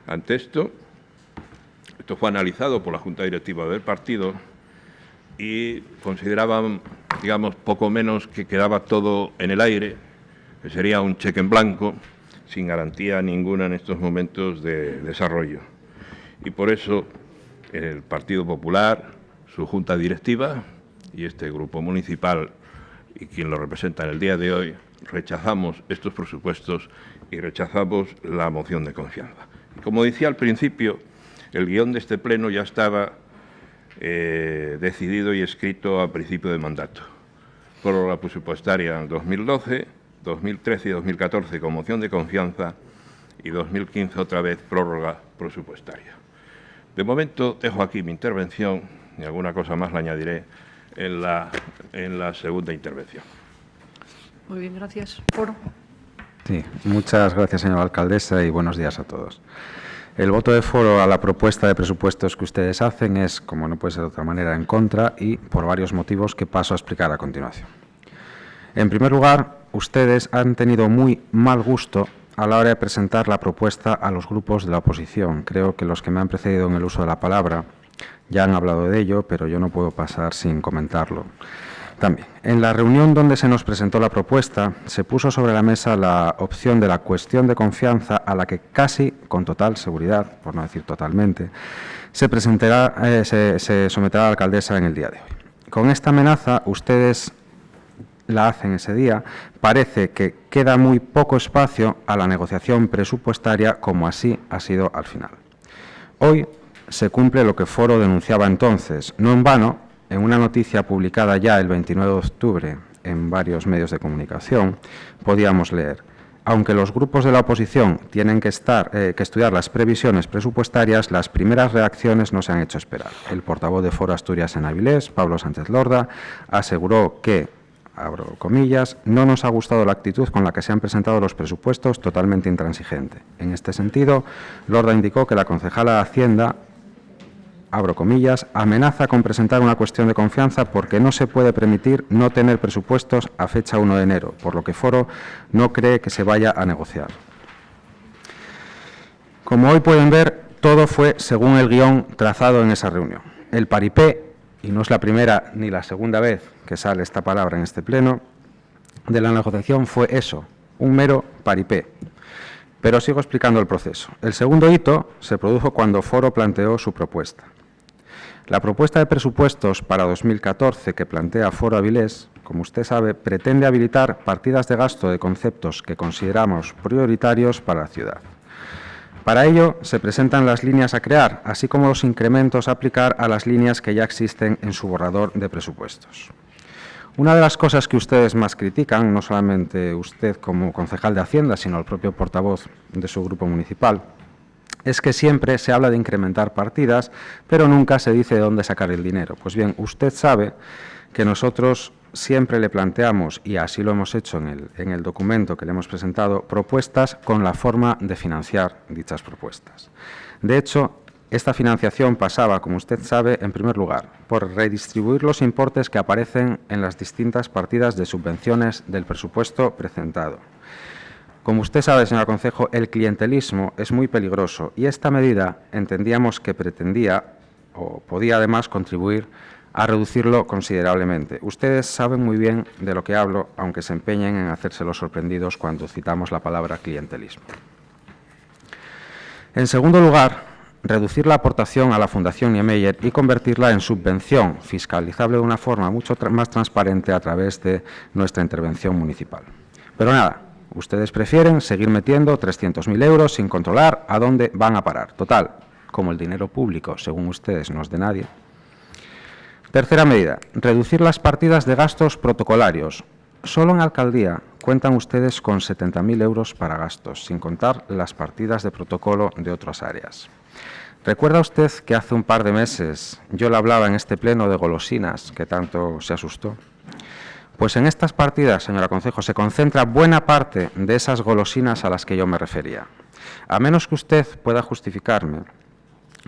Ante esto fue analizado por la Junta Directiva del partido y consideraban, digamos, poco menos que quedaba todo en el aire, que sería un cheque en blanco, sin garantía ninguna en estos momentos de desarrollo. Y por eso el Partido Popular, su Junta Directiva y este Grupo Municipal y quien lo representa en el día de hoy, rechazamos estos presupuestos y rechazamos la moción de confianza. Como decía al principio, el guión de este pleno ya estaba decidido y escrito a principio de mandato. Prórroga presupuestaria en 2012, 2013 y 2014 con moción de confianza y 2015 otra vez prórroga presupuestaria. De momento dejo aquí mi intervención y alguna cosa más la añadiré en la segunda intervención. Muy bien, gracias. Foro. Sí, muchas gracias, señora alcaldesa, y buenos días a todos. El voto de foro a la propuesta de presupuestos que ustedes hacen es, como no puede ser de otra manera, en contra y por varios motivos que paso a explicar a continuación. En primer lugar, ustedes han tenido muy mal gusto a la hora de presentar la propuesta a los grupos de la oposición. Creo que los que me han precedido en el uso de la palabra ya han hablado de ello, pero yo no puedo pasar sin comentarlo. También, en la reunión donde se nos presentó la propuesta, se puso sobre la mesa la opción de la cuestión de confianza a la que casi, con total seguridad, por no decir totalmente, se someterá a la alcaldesa en el día de hoy. Con esta amenaza, ustedes la hacen ese día, parece que queda muy poco espacio a la negociación presupuestaria, como así ha sido al final. Hoy se cumple lo que Foro denunciaba entonces. No en vano, en una noticia publicada ya el 29 de octubre en varios medios de comunicación, podíamos leer: aunque los grupos de la oposición tienen que estudiar las previsiones presupuestarias, las primeras reacciones no se han hecho esperar. El portavoz de Foro Asturias en Avilés, Pablo Sánchez Lorda, aseguró que, abro comillas, no nos ha gustado la actitud con la que se han presentado los presupuestos, totalmente intransigente. En este sentido, Lorda indicó que la concejala de Hacienda, abro comillas, amenaza con presentar una cuestión de confianza porque no se puede permitir no tener presupuestos a fecha 1 de enero, por lo que Foro no cree que se vaya a negociar. Como hoy pueden ver, todo fue según el guión trazado en esa reunión. El paripé, y no es la primera ni la segunda vez que sale esta palabra en este pleno, de la negociación fue eso, un mero paripé. Pero sigo explicando el proceso. El segundo hito se produjo cuando Foro planteó su propuesta. La propuesta de presupuestos para 2014 que plantea Foro Avilés, como usted sabe, pretende habilitar partidas de gasto de conceptos que consideramos prioritarios para la ciudad. Para ello, se presentan las líneas a crear, así como los incrementos a aplicar a las líneas que ya existen en su borrador de presupuestos. Una de las cosas que ustedes más critican, no solamente usted como concejal de Hacienda, sino el propio portavoz de su grupo municipal, es que siempre se habla de incrementar partidas, pero nunca se dice de dónde sacar el dinero. Pues bien, usted sabe que nosotros siempre le planteamos, y así lo hemos hecho en el documento que le hemos presentado, propuestas con la forma de financiar dichas propuestas. De hecho, esta financiación pasaba, como usted sabe, en primer lugar, por redistribuir los importes que aparecen en las distintas partidas de subvenciones del presupuesto presentado. Como usted sabe, señor concejo, el clientelismo es muy peligroso y esta medida entendíamos que pretendía o podía además contribuir a reducirlo considerablemente. Ustedes saben muy bien de lo que hablo, aunque se empeñen en hacerse los sorprendidos cuando citamos la palabra clientelismo. En segundo lugar, reducir la aportación a la Fundación Niemeyer y convertirla en subvención, fiscalizable de una forma mucho más transparente a través de nuestra intervención municipal. Pero nada, ustedes prefieren seguir metiendo 300.000 euros sin controlar a dónde van a parar. Total, como el dinero público, según ustedes, no es de nadie. Tercera medida, reducir las partidas de gastos protocolarios. Solo en alcaldía cuentan ustedes con 70.000 euros para gastos, sin contar las partidas de protocolo de otras áreas. ¿Recuerda usted que hace un par de meses yo le hablaba en este pleno de golosinas, que tanto se asustó? Pues en estas partidas, señora concejo, se concentra buena parte de esas golosinas a las que yo me refería. A menos que usted pueda justificarme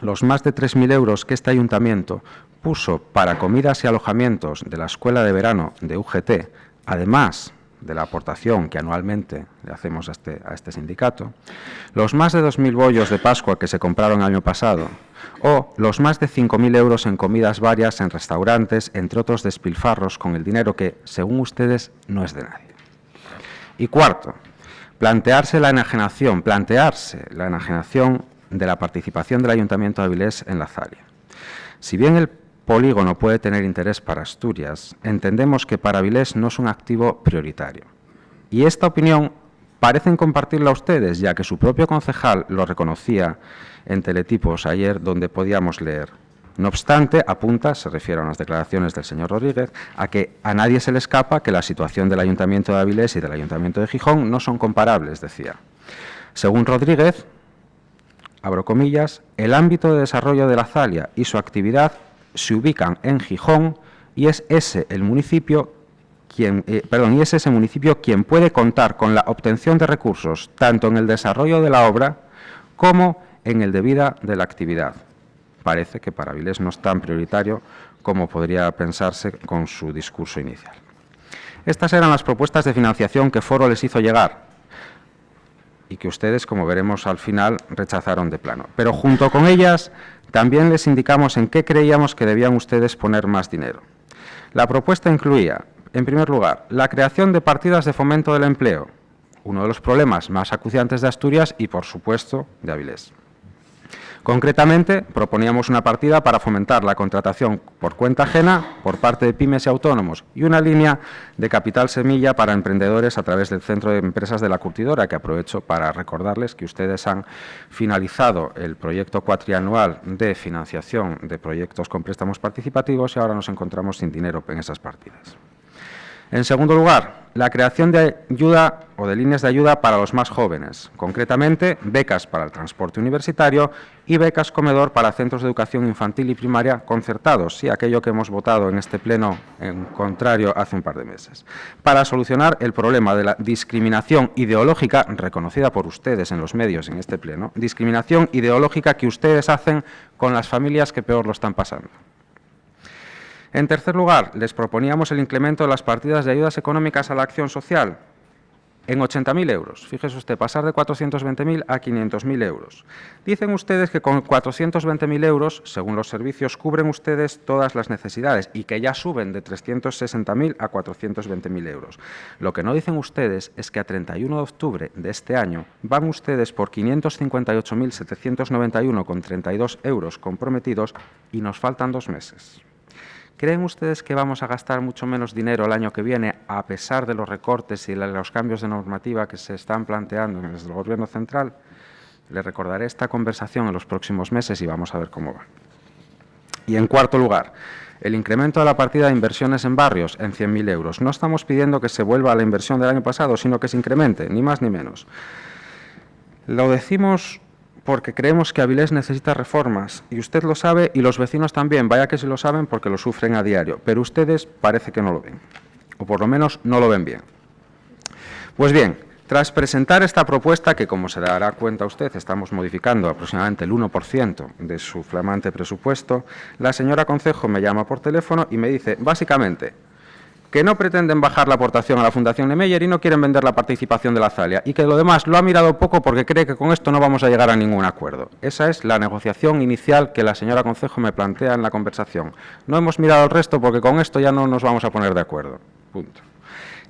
los más de 3.000 euros que este ayuntamiento puso para comidas y alojamientos de la escuela de verano de UGT, además de la aportación que anualmente le hacemos a este sindicato, los más de 2.000 bollos de Pascua que se compraron el año pasado, o los más de 5.000 euros en comidas varias en restaurantes, entre otros despilfarros con el dinero que, según ustedes, no es de nadie. Y cuarto, plantearse la enajenación de la participación del Ayuntamiento de Avilés en la Zalia. Si bien el polígono puede tener interés para Asturias, entendemos que para Avilés no es un activo prioritario. Y esta opinión parecen compartirla ustedes, ya que su propio concejal lo reconocía en Teletipos ayer, donde podíamos leer. No obstante, apunta, se refiere a unas declaraciones del señor Rodríguez, a que a nadie se le escapa que la situación del Ayuntamiento de Avilés y del Ayuntamiento de Gijón no son comparables, decía. Según Rodríguez, abro comillas, el ámbito de desarrollo de la Zalia y su actividad se ubican en Gijón y es ese municipio quien puede contar con la obtención de recursos tanto en el desarrollo de la obra como en el de vida de la actividad. Parece que para Avilés no es tan prioritario como podría pensarse con su discurso inicial. Estas eran las propuestas de financiación que Foro les hizo llegar y que ustedes, como veremos al final, rechazaron de plano. Pero junto con ellas también les indicamos en qué creíamos que debían ustedes poner más dinero. La propuesta incluía, en primer lugar, la creación de partidas de fomento del empleo, uno de los problemas más acuciantes de Asturias y, por supuesto, de Avilés. Concretamente, proponíamos una partida para fomentar la contratación por cuenta ajena por parte de pymes y autónomos y una línea de capital semilla para emprendedores a través del Centro de Empresas de la Curtidora, que aprovecho para recordarles que ustedes han finalizado el proyecto cuatrianual de financiación de proyectos con préstamos participativos y ahora nos encontramos sin dinero en esas partidas. En segundo lugar, la creación de ayuda o de líneas de ayuda para los más jóvenes, concretamente becas para el transporte universitario y becas comedor para centros de educación infantil y primaria concertados, sí, aquello que hemos votado en este pleno en contrario hace un par de meses, para solucionar el problema de la discriminación ideológica reconocida por ustedes en los medios en este pleno, discriminación ideológica que ustedes hacen con las familias que peor lo están pasando. En tercer lugar, les proponíamos el incremento de las partidas de ayudas económicas a la acción social en 80.000 euros. Fíjese usted, pasar de 420.000 a 500.000 euros. Dicen ustedes que con 420.000 euros, según los servicios, cubren ustedes todas las necesidades y que ya suben de 360.000 a 420.000 euros. Lo que no dicen ustedes es que a 31 de octubre de este año van ustedes por 558.791,32 euros comprometidos y nos faltan 2 meses. ¿Creen ustedes que vamos a gastar mucho menos dinero el año que viene, a pesar de los recortes y los cambios de normativa que se están planteando desde el Gobierno central? Les recordaré esta conversación en los próximos meses y vamos a ver cómo va. Y en cuarto lugar, el incremento de la partida de inversiones en barrios en 100.000 euros. No estamos pidiendo que se vuelva a la inversión del año pasado, sino que se incremente, ni más ni menos. Lo decimos porque creemos que Avilés necesita reformas, y usted lo sabe y los vecinos también, vaya que sí lo saben porque lo sufren a diario, pero ustedes parece que no lo ven, o por lo menos no lo ven bien. Pues bien, tras presentar esta propuesta, que como se dará cuenta usted, estamos modificando aproximadamente el 1% de su flamante presupuesto, la señora Concejo me llama por teléfono y me dice, básicamente, que no pretenden bajar la aportación a la Fundación Niemeyer y no quieren vender la participación de la Zalia, y que lo demás lo ha mirado poco porque cree que con esto no vamos a llegar a ningún acuerdo. Esa es la negociación inicial que la señora Concejo me plantea en la conversación. No hemos mirado el resto porque con esto ya no nos vamos a poner de acuerdo. Punto.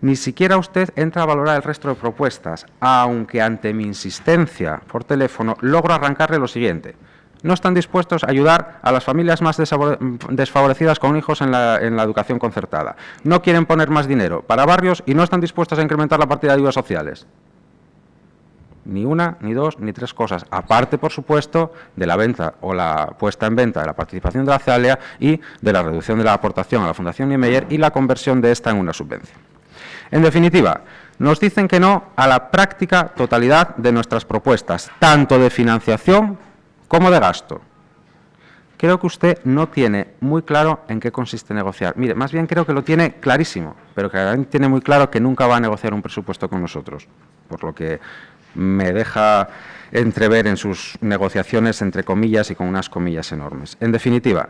Ni siquiera usted entra a valorar el resto de propuestas, aunque ante mi insistencia por teléfono logro arrancarle lo siguiente. No están dispuestos a ayudar a las familias más desfavorecidas con hijos en la educación concertada. No quieren poner más dinero para barrios y no están dispuestos a incrementar la partida de ayudas sociales. Ni una, ni dos, ni tres cosas. Aparte, por supuesto, de la venta o la puesta en venta de la participación de la Zalia y de la reducción de la aportación a la Fundación Niemeyer y la conversión de esta en una subvención. En definitiva, nos dicen que no a la práctica totalidad de nuestras propuestas, tanto de financiación como de gasto. Creo que usted no tiene muy claro en qué consiste negociar. Mire, más bien creo que lo tiene clarísimo, pero que también tiene muy claro que nunca va a negociar un presupuesto con nosotros, por lo que me deja entrever en sus negociaciones entre comillas y con unas comillas enormes. En definitiva,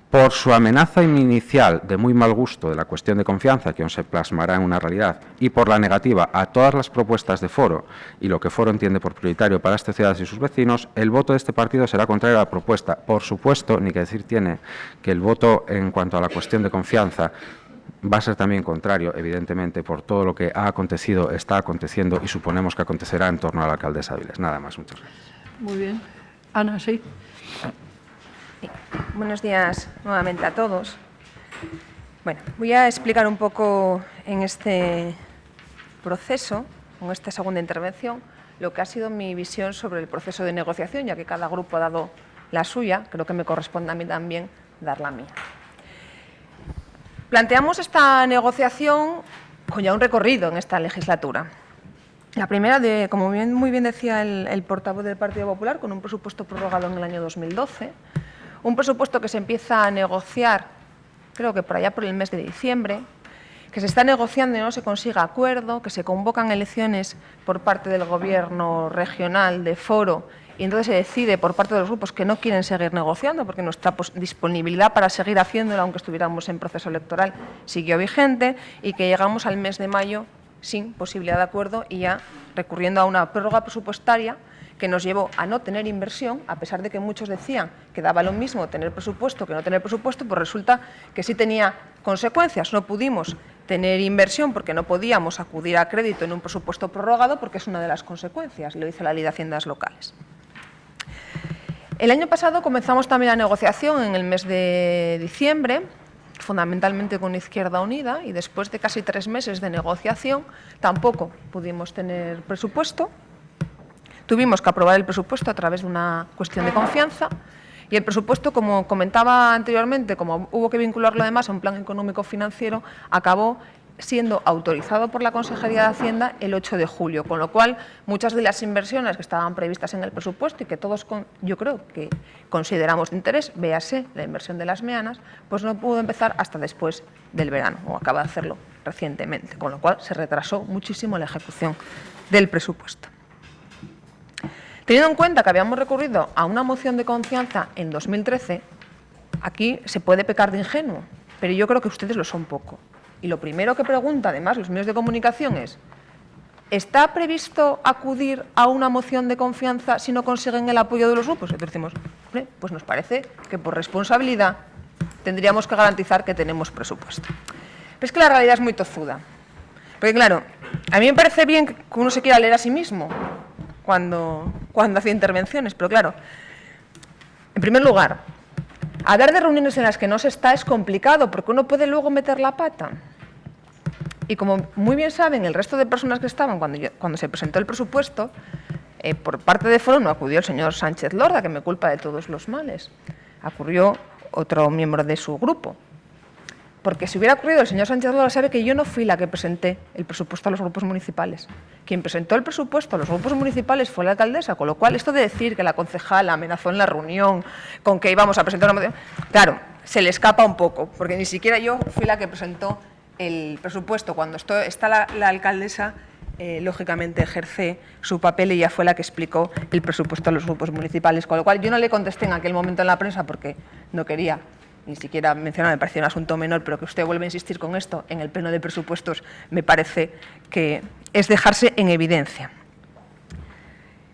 por su amenaza inicial de muy mal gusto de la cuestión de confianza que aún se plasmará en una realidad y por la negativa a todas las propuestas de Foro y lo que Foro entiende por prioritario para esta ciudad y sus vecinos, el voto de este partido será contrario a la propuesta. Por supuesto, ni que decir tiene que el voto en cuanto a la cuestión de confianza va a ser también contrario, evidentemente, por todo lo que ha acontecido, está aconteciendo y suponemos que acontecerá en torno a la alcaldesa Avilés. Nada más, muchas gracias. Muy bien. Ana, sí. Buenos días nuevamente a todos. Bueno, voy a explicar un poco en este proceso, en esta segunda intervención, lo que ha sido mi visión sobre el proceso de negociación, ya que cada grupo ha dado la suya, creo que me corresponde a mí también dar la mía. Planteamos esta negociación con ya un recorrido en esta legislatura. La primera, como muy bien decía el portavoz del Partido Popular, con un presupuesto prorrogado en el año 2012, un presupuesto que se empieza a negociar, creo que por allá por el mes de diciembre, que se está negociando y no se consigue acuerdo, que se convocan elecciones por parte del Gobierno regional de Foro y entonces se decide por parte de los grupos que no quieren seguir negociando porque nuestra disponibilidad para seguir haciéndolo, aunque estuviéramos en proceso electoral, siguió vigente y que llegamos al mes de mayo sin posibilidad de acuerdo y ya recurriendo a una prórroga presupuestaria que nos llevó a no tener inversión, a pesar de que muchos decían que daba lo mismo tener presupuesto que no tener presupuesto, pues resulta que sí tenía consecuencias. No pudimos tener inversión porque no podíamos acudir a crédito en un presupuesto prorrogado porque es una de las consecuencias, lo dice la Ley de Haciendas Locales. El año pasado comenzamos también la negociación en el mes de diciembre, fundamentalmente con Izquierda Unida, y después de casi 3 meses de negociación tampoco pudimos tener presupuesto. Tuvimos que aprobar el presupuesto a través de una cuestión de confianza, y el presupuesto, como comentaba anteriormente, como hubo que vincularlo además a un plan económico financiero, acabó siendo autorizado por la Consejería de Hacienda el 8 de julio, con lo cual muchas de las inversiones que estaban previstas en el presupuesto y que todos yo creo que consideramos de interés, véase la inversión de las Meanas, pues no pudo empezar hasta después del verano, o acaba de hacerlo recientemente, con lo cual se retrasó muchísimo la ejecución del presupuesto. Teniendo en cuenta que habíamos recurrido a una moción de confianza en 2013, aquí se puede pecar de ingenuo, pero yo creo que ustedes lo son poco. Y lo primero que pregunta, además, los medios de comunicación es: ¿está previsto acudir a una moción de confianza si no consiguen el apoyo de los grupos? Entonces decimos, pues nos parece que por responsabilidad tendríamos que garantizar que tenemos presupuesto. Pero es que la realidad es muy tozuda. Porque claro, a mí me parece bien que uno se quiera leer a sí mismo cuando hace intervenciones, pero claro, en primer lugar, hablar de reuniones en las que no se está es complicado, porque uno puede luego meter la pata. Y como muy bien saben el resto de personas que estaban cuando se presentó el presupuesto, por parte de Foro no acudió el señor Sánchez Lorda, que me culpa de todos los males. Acudió otro miembro de su grupo. Porque si hubiera ocurrido el señor Sánchez Lorda, sabe que yo no fui la que presenté el presupuesto a los grupos municipales. Quien presentó el presupuesto a los grupos municipales fue la alcaldesa, con lo cual esto de decir que la concejala amenazó en la reunión con que íbamos a presentar una moción, claro, se le escapa un poco, porque ni siquiera yo fui la que presentó el presupuesto. Cuando está la alcaldesa, lógicamente ejerce su papel y ella fue la que explicó el presupuesto a los grupos municipales, con lo cual yo no le contesté en aquel momento en la prensa porque no quería ni siquiera mencionar, me parecía un asunto menor, pero que usted vuelva a insistir con esto en el pleno de presupuestos me parece que es dejarse en evidencia.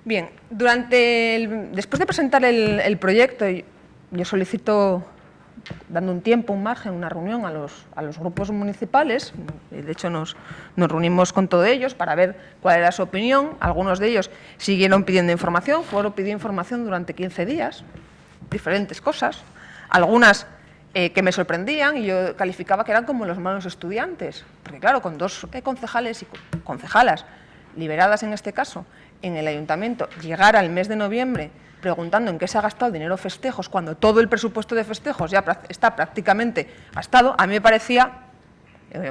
Bien, después de presentar el proyecto, yo solicito, dando un tiempo, un margen, una reunión a los grupos municipales. De hecho, nos reunimos con todos ellos para ver cuál era su opinión. Algunos de ellos siguieron pidiendo información. Foro pidió información durante 15 días, diferentes cosas, algunas que me sorprendían y yo calificaba que eran como los malos estudiantes, porque claro, con 2 concejales y concejalas liberadas en este caso en el ayuntamiento, llegar al mes de noviembre preguntando en qué se ha gastado el dinero de festejos cuando todo el presupuesto de festejos ya está prácticamente gastado, a mí me parecía,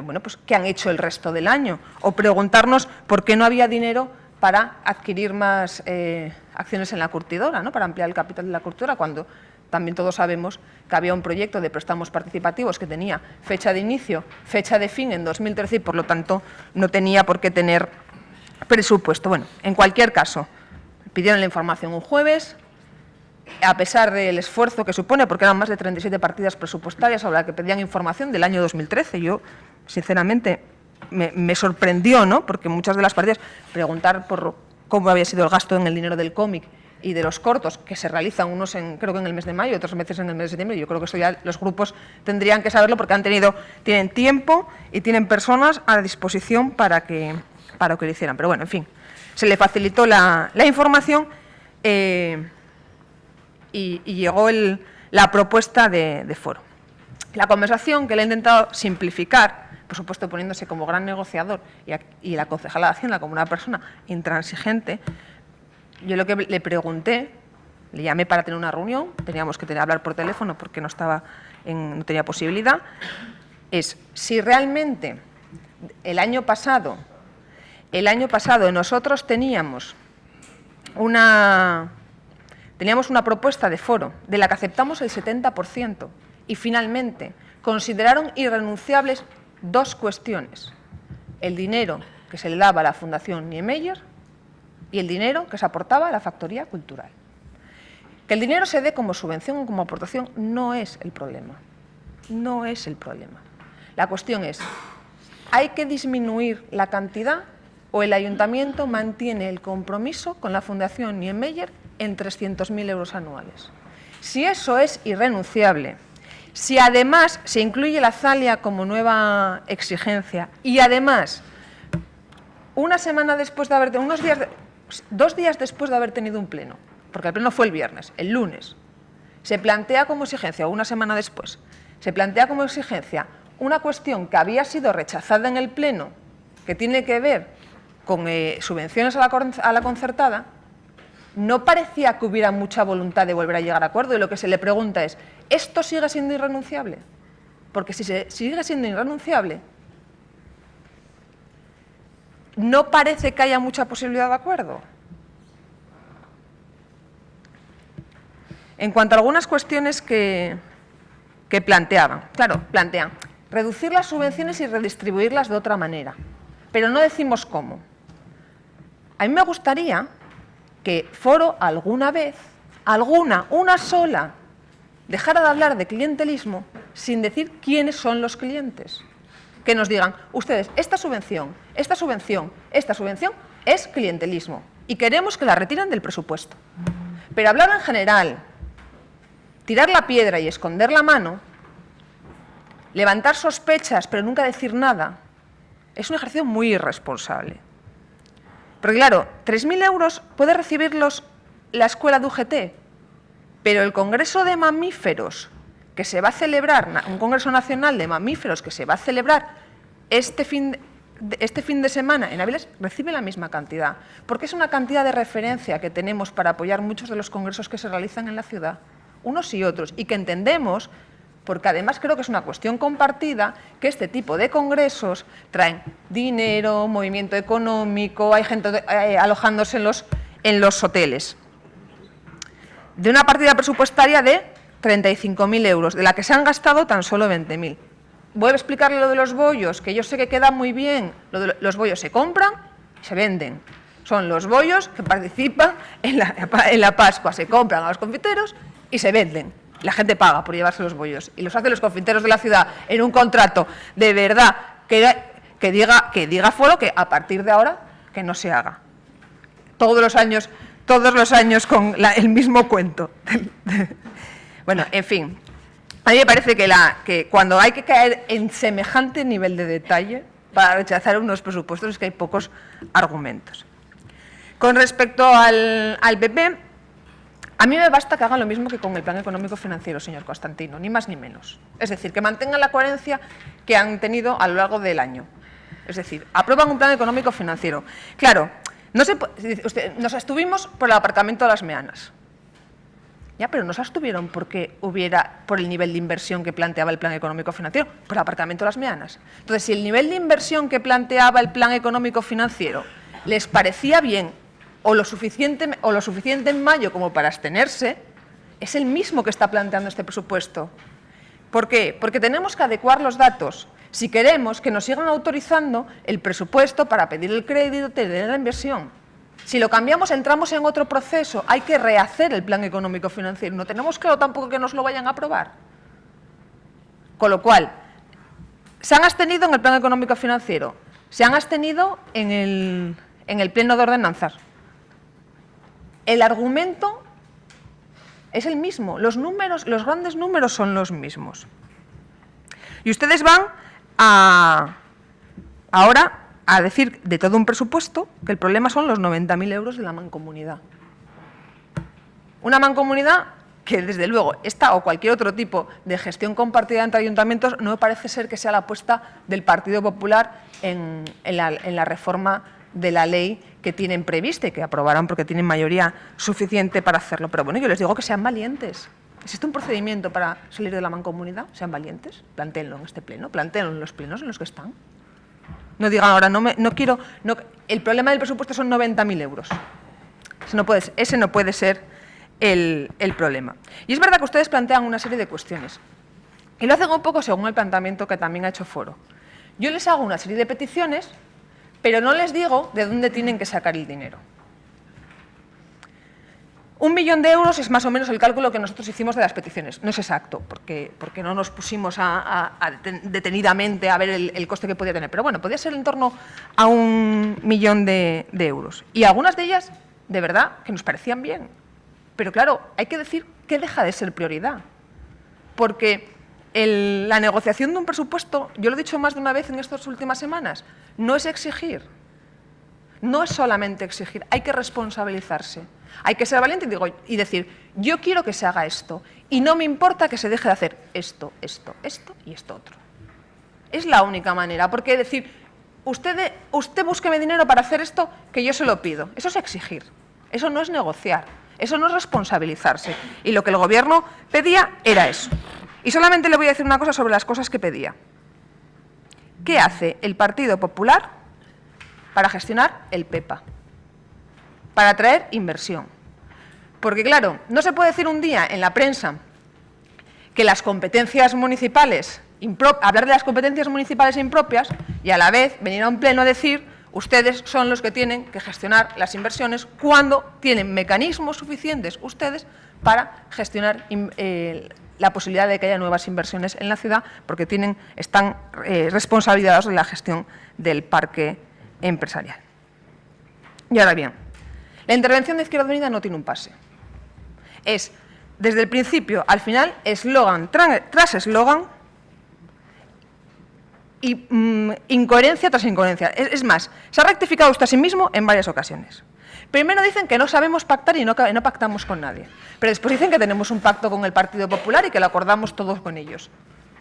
bueno, pues ¿qué han hecho el resto del año? O preguntarnos por qué no había dinero para adquirir más acciones en la curtidora, ¿no? Para ampliar el capital de la curtidora, cuando también todos sabemos que había un proyecto de préstamos participativos que tenía fecha de inicio, fecha de fin en 2013 y, por lo tanto, no tenía por qué tener presupuesto. Bueno, en cualquier caso, pidieron la información un jueves, a pesar del esfuerzo que supone, porque eran más de 37 partidas presupuestarias sobre las que pedían información del año 2013. Yo, sinceramente, me sorprendió, ¿no? Porque muchas de las partidas, preguntar por cómo había sido el gasto en el dinero del cómic y de los cortos, que se realizan unos creo que en el mes de mayo, otros veces en el mes de septiembre. Yo creo que eso ya los grupos tendrían que saberlo porque tienen tiempo y tienen personas a disposición para que lo hicieran. Pero bueno, en fin, se le facilitó la información y llegó la propuesta de Foro. La conversación, que le he intentado simplificar, por supuesto poniéndose como gran negociador y la concejala de Hacienda como una persona intransigente, yo lo que le pregunté, le llamé para tener una reunión, teníamos que hablar por teléfono porque no tenía posibilidad, es si realmente el año pasado nosotros teníamos una propuesta de Foro de la que aceptamos el 70% y finalmente consideraron irrenunciables 2 cuestiones: el dinero que se le daba a la Fundación Niemeyer y el dinero que se aportaba a la Factoría Cultural. Que el dinero se dé como subvención o como aportación no es el problema. No es el problema. La cuestión es, ¿hay que disminuir la cantidad o el ayuntamiento mantiene el compromiso con la Fundación Niemeyer en 300.000 euros anuales? Si eso es irrenunciable, si además se incluye la Zalia como nueva exigencia y además, una semana después de 2 días después de haber tenido un pleno, porque el pleno fue el viernes, el lunes, se plantea como exigencia, o una semana después, se plantea como exigencia una cuestión que había sido rechazada en el pleno, que tiene que ver con subvenciones a la concertada, no parecía que hubiera mucha voluntad de volver a llegar a acuerdo, y lo que se le pregunta es, ¿esto sigue siendo irrenunciable? Porque si sigue siendo irrenunciable, no parece que haya mucha posibilidad de acuerdo. En cuanto a algunas cuestiones que planteaban, claro, plantean reducir las subvenciones y redistribuirlas de otra manera, pero no decimos cómo. A mí me gustaría que Foro alguna vez, una sola, dejara de hablar de clientelismo sin decir quiénes son los clientes. Que nos digan, ustedes, esta subvención es clientelismo y queremos que la retiren del presupuesto. Pero hablar en general, tirar la piedra y esconder la mano, levantar sospechas pero nunca decir nada, es un ejercicio muy irresponsable. Porque claro, 3.000 euros puede recibirlos la escuela de UGT, pero el Congreso de Mamíferos que se va a celebrar, un Congreso Nacional de Mamíferos que se va a celebrar este fin de semana en Áviles, recibe la misma cantidad, porque es una cantidad de referencia que tenemos para apoyar muchos de los congresos que se realizan en la ciudad, unos y otros, y que entendemos, porque además creo que es una cuestión compartida, que este tipo de congresos traen dinero, movimiento económico, hay gente alojándose en los hoteles. De una partida presupuestaria de 35.000 euros, de la que se han gastado tan solo 20.000. Vuelvo a explicarle lo de los bollos, que yo sé que queda muy bien. Los bollos se compran y se venden. Son los bollos que participan en la Pascua. Se compran a los confiteros y se venden. La gente paga por llevarse los bollos. Y los hacen los confiteros de la ciudad en un contrato de verdad que diga Foro que a partir de ahora que no se haga. Todos los años con el mismo cuento. Bueno, en fin. A mí me parece que cuando hay que caer en semejante nivel de detalle para rechazar unos presupuestos es que hay pocos argumentos. Con respecto al PP, a mí me basta que hagan lo mismo que con el plan económico financiero, señor Constantino, ni más ni menos. Es decir, que mantengan la coherencia que han tenido a lo largo del año. Es decir, aprueban un plan económico financiero. Claro, nos abstuvimos por el aparcamiento de las Meanas. Ya, pero no se abstuvieron por el nivel de inversión que planteaba el plan económico financiero, por el aparcamiento de las Meanas. Entonces, si el nivel de inversión que planteaba el plan económico financiero les parecía bien o lo suficiente en mayo como para abstenerse, es el mismo que está planteando este presupuesto. ¿Por qué? Porque tenemos que adecuar los datos si queremos que nos sigan autorizando el presupuesto para pedir el crédito, tener la inversión. Si lo cambiamos, entramos en otro proceso. Hay que rehacer el plan económico financiero. No tenemos claro tampoco que nos lo vayan a aprobar. Con lo cual, se han abstenido en el plan económico financiero, se han abstenido en el pleno de ordenanzas. El argumento es el mismo. Los grandes números son los mismos. Y ustedes van ahora a decir de todo un presupuesto que el problema son los 90.000 euros de la mancomunidad. Una mancomunidad que, desde luego, esta o cualquier otro tipo de gestión compartida entre ayuntamientos no parece ser que sea la apuesta del Partido Popular en la reforma de la ley que tienen prevista y que aprobarán porque tienen mayoría suficiente para hacerlo. Pero bueno, yo les digo que sean valientes. ¿Existe un procedimiento para salir de la mancomunidad? Sean valientes, plantéenlo en este pleno, plantéenlo en los plenos en los que están. No digan ahora, no quiero... el problema del presupuesto son 90.000 euros. Ese no puede ser el problema. Y es verdad que ustedes plantean una serie de cuestiones. Y lo hacen un poco según el planteamiento que también ha hecho Foro. Yo les hago una serie de peticiones, pero no les digo de dónde tienen que sacar el dinero. 1 millón de euros es más o menos el cálculo que nosotros hicimos de las peticiones. No es exacto, porque no nos pusimos detenidamente a ver el coste que podía tener. Pero bueno, podía ser en torno a 1 millón de euros. Y algunas de ellas, de verdad, que nos parecían bien. Pero claro, hay que decir que deja de ser prioridad. Porque la negociación de un presupuesto, yo lo he dicho más de una vez en estas últimas semanas, no es exigir. no es solamente exigir, hay que responsabilizarse. Hay que ser valiente y decir, yo quiero que se haga esto y no me importa que se deje de hacer esto, esto, esto y esto otro. Es la única manera, porque decir, usted búsqueme dinero para hacer esto que yo se lo pido. Eso es exigir, eso no es negociar, eso no es responsabilizarse. Y lo que el Gobierno pedía era eso. Y solamente le voy a decir una cosa sobre las cosas que pedía. ¿Qué hace el Partido Popular para gestionar el PEPA? Para atraer inversión. Porque claro, no se puede decir un día en la prensa que las competencias municipales, hablar de las competencias municipales impropias y a la vez venir a un pleno a decir ustedes son los que tienen que gestionar las inversiones cuando tienen mecanismos suficientes ustedes para gestionar la posibilidad de que haya nuevas inversiones en la ciudad porque están responsabilizados de la gestión del parque empresarial. Y ahora bien, la intervención de Izquierda Unida no tiene un pase. Es, desde el principio al final, eslogan tras eslogan y incoherencia tras incoherencia. Es más, se ha rectificado usted a sí mismo en varias ocasiones. Primero dicen que no sabemos pactar y no pactamos con nadie. Pero después dicen que tenemos un pacto con el Partido Popular y que lo acordamos todos con ellos.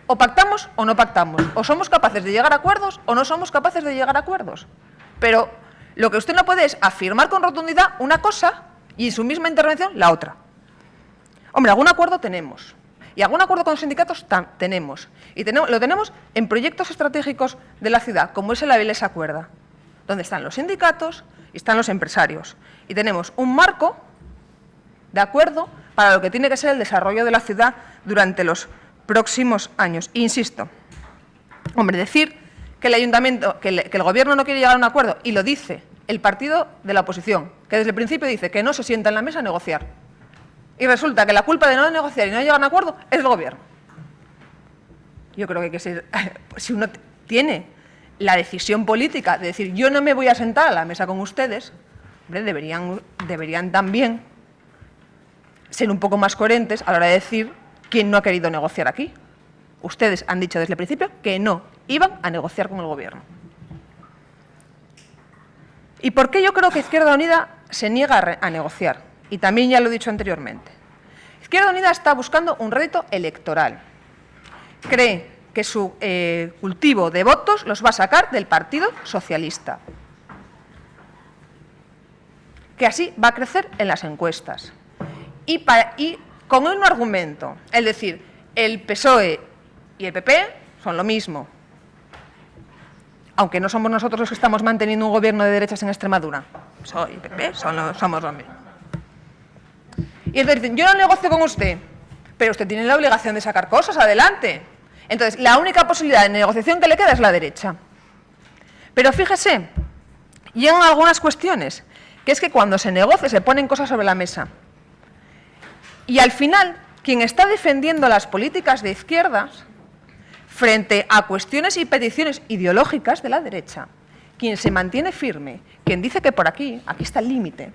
O pactamos o no pactamos. O somos capaces de llegar a acuerdos o no somos capaces de llegar a acuerdos. Pero lo que usted no puede es afirmar con rotundidad una cosa y en su misma intervención la otra. Hombre, algún acuerdo tenemos. Y algún acuerdo con los sindicatos tenemos. Y lo tenemos en proyectos estratégicos de la ciudad, como es el Avilés Acuerda, donde están los sindicatos y están los empresarios. Y tenemos un marco de acuerdo para lo que tiene que ser el desarrollo de la ciudad durante los próximos años. E insisto, hombre, decir que el ayuntamiento, que el Gobierno no quiere llegar a un acuerdo, y lo dice el partido de la oposición, que desde el principio dice que no se sienta en la mesa a negociar. Y resulta que la culpa de no negociar y no llegar a un acuerdo es del Gobierno. Yo creo que hay que ser, si uno tiene la decisión política de decir yo no me voy a sentar a la mesa con ustedes, hombre, deberían también ser un poco más coherentes a la hora de decir quién no ha querido negociar aquí. Ustedes han dicho desde el principio que no iban a negociar con el Gobierno. ¿Y por qué yo creo que Izquierda Unida se niega a negociar? Y también ya lo he dicho anteriormente. Izquierda Unida está buscando un rédito electoral. Cree que su cultivo de votos los va a sacar del Partido Socialista. Que así va a crecer en las encuestas. Y con un argumento, es decir, el PSOE y el PP son lo mismo. Aunque no somos nosotros los que estamos manteniendo un gobierno de derechas en Extremadura. PSOE y PP somos lo mismo. Y entonces dicen, yo no negocio con usted, pero usted tiene la obligación de sacar cosas adelante. Entonces, la única posibilidad de negociación que le queda es la derecha. Pero fíjese, y en algunas cuestiones, que es que cuando se negocia se ponen cosas sobre la mesa. Y al final, quien está defendiendo las políticas de izquierdas frente a cuestiones y peticiones ideológicas de la derecha, quien se mantiene firme, quien dice que por aquí está el límite,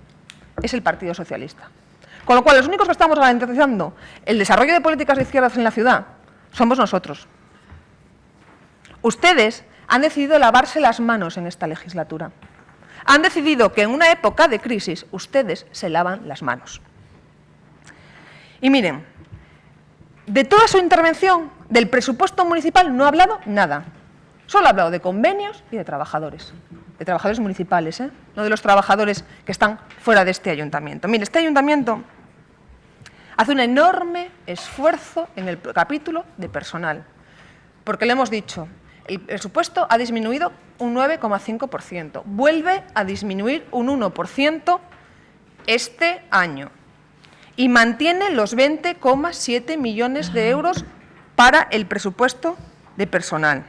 es el Partido Socialista. Con lo cual, los únicos que estamos garantizando el desarrollo de políticas de izquierdas en la ciudad somos nosotros. Ustedes han decidido lavarse las manos en esta legislatura. Han decidido que en una época de crisis ustedes se lavan las manos. Y miren, de toda su intervención, del presupuesto municipal no ha hablado nada. Solo ha hablado de convenios y de trabajadores municipales, no de los trabajadores que están fuera de este ayuntamiento. Mire, este ayuntamiento hace un enorme esfuerzo en el capítulo de personal, porque le hemos dicho, el presupuesto ha disminuido un 9,5%, vuelve a disminuir un 1% este año y mantiene los 20,7 millones de euros para el presupuesto de personal.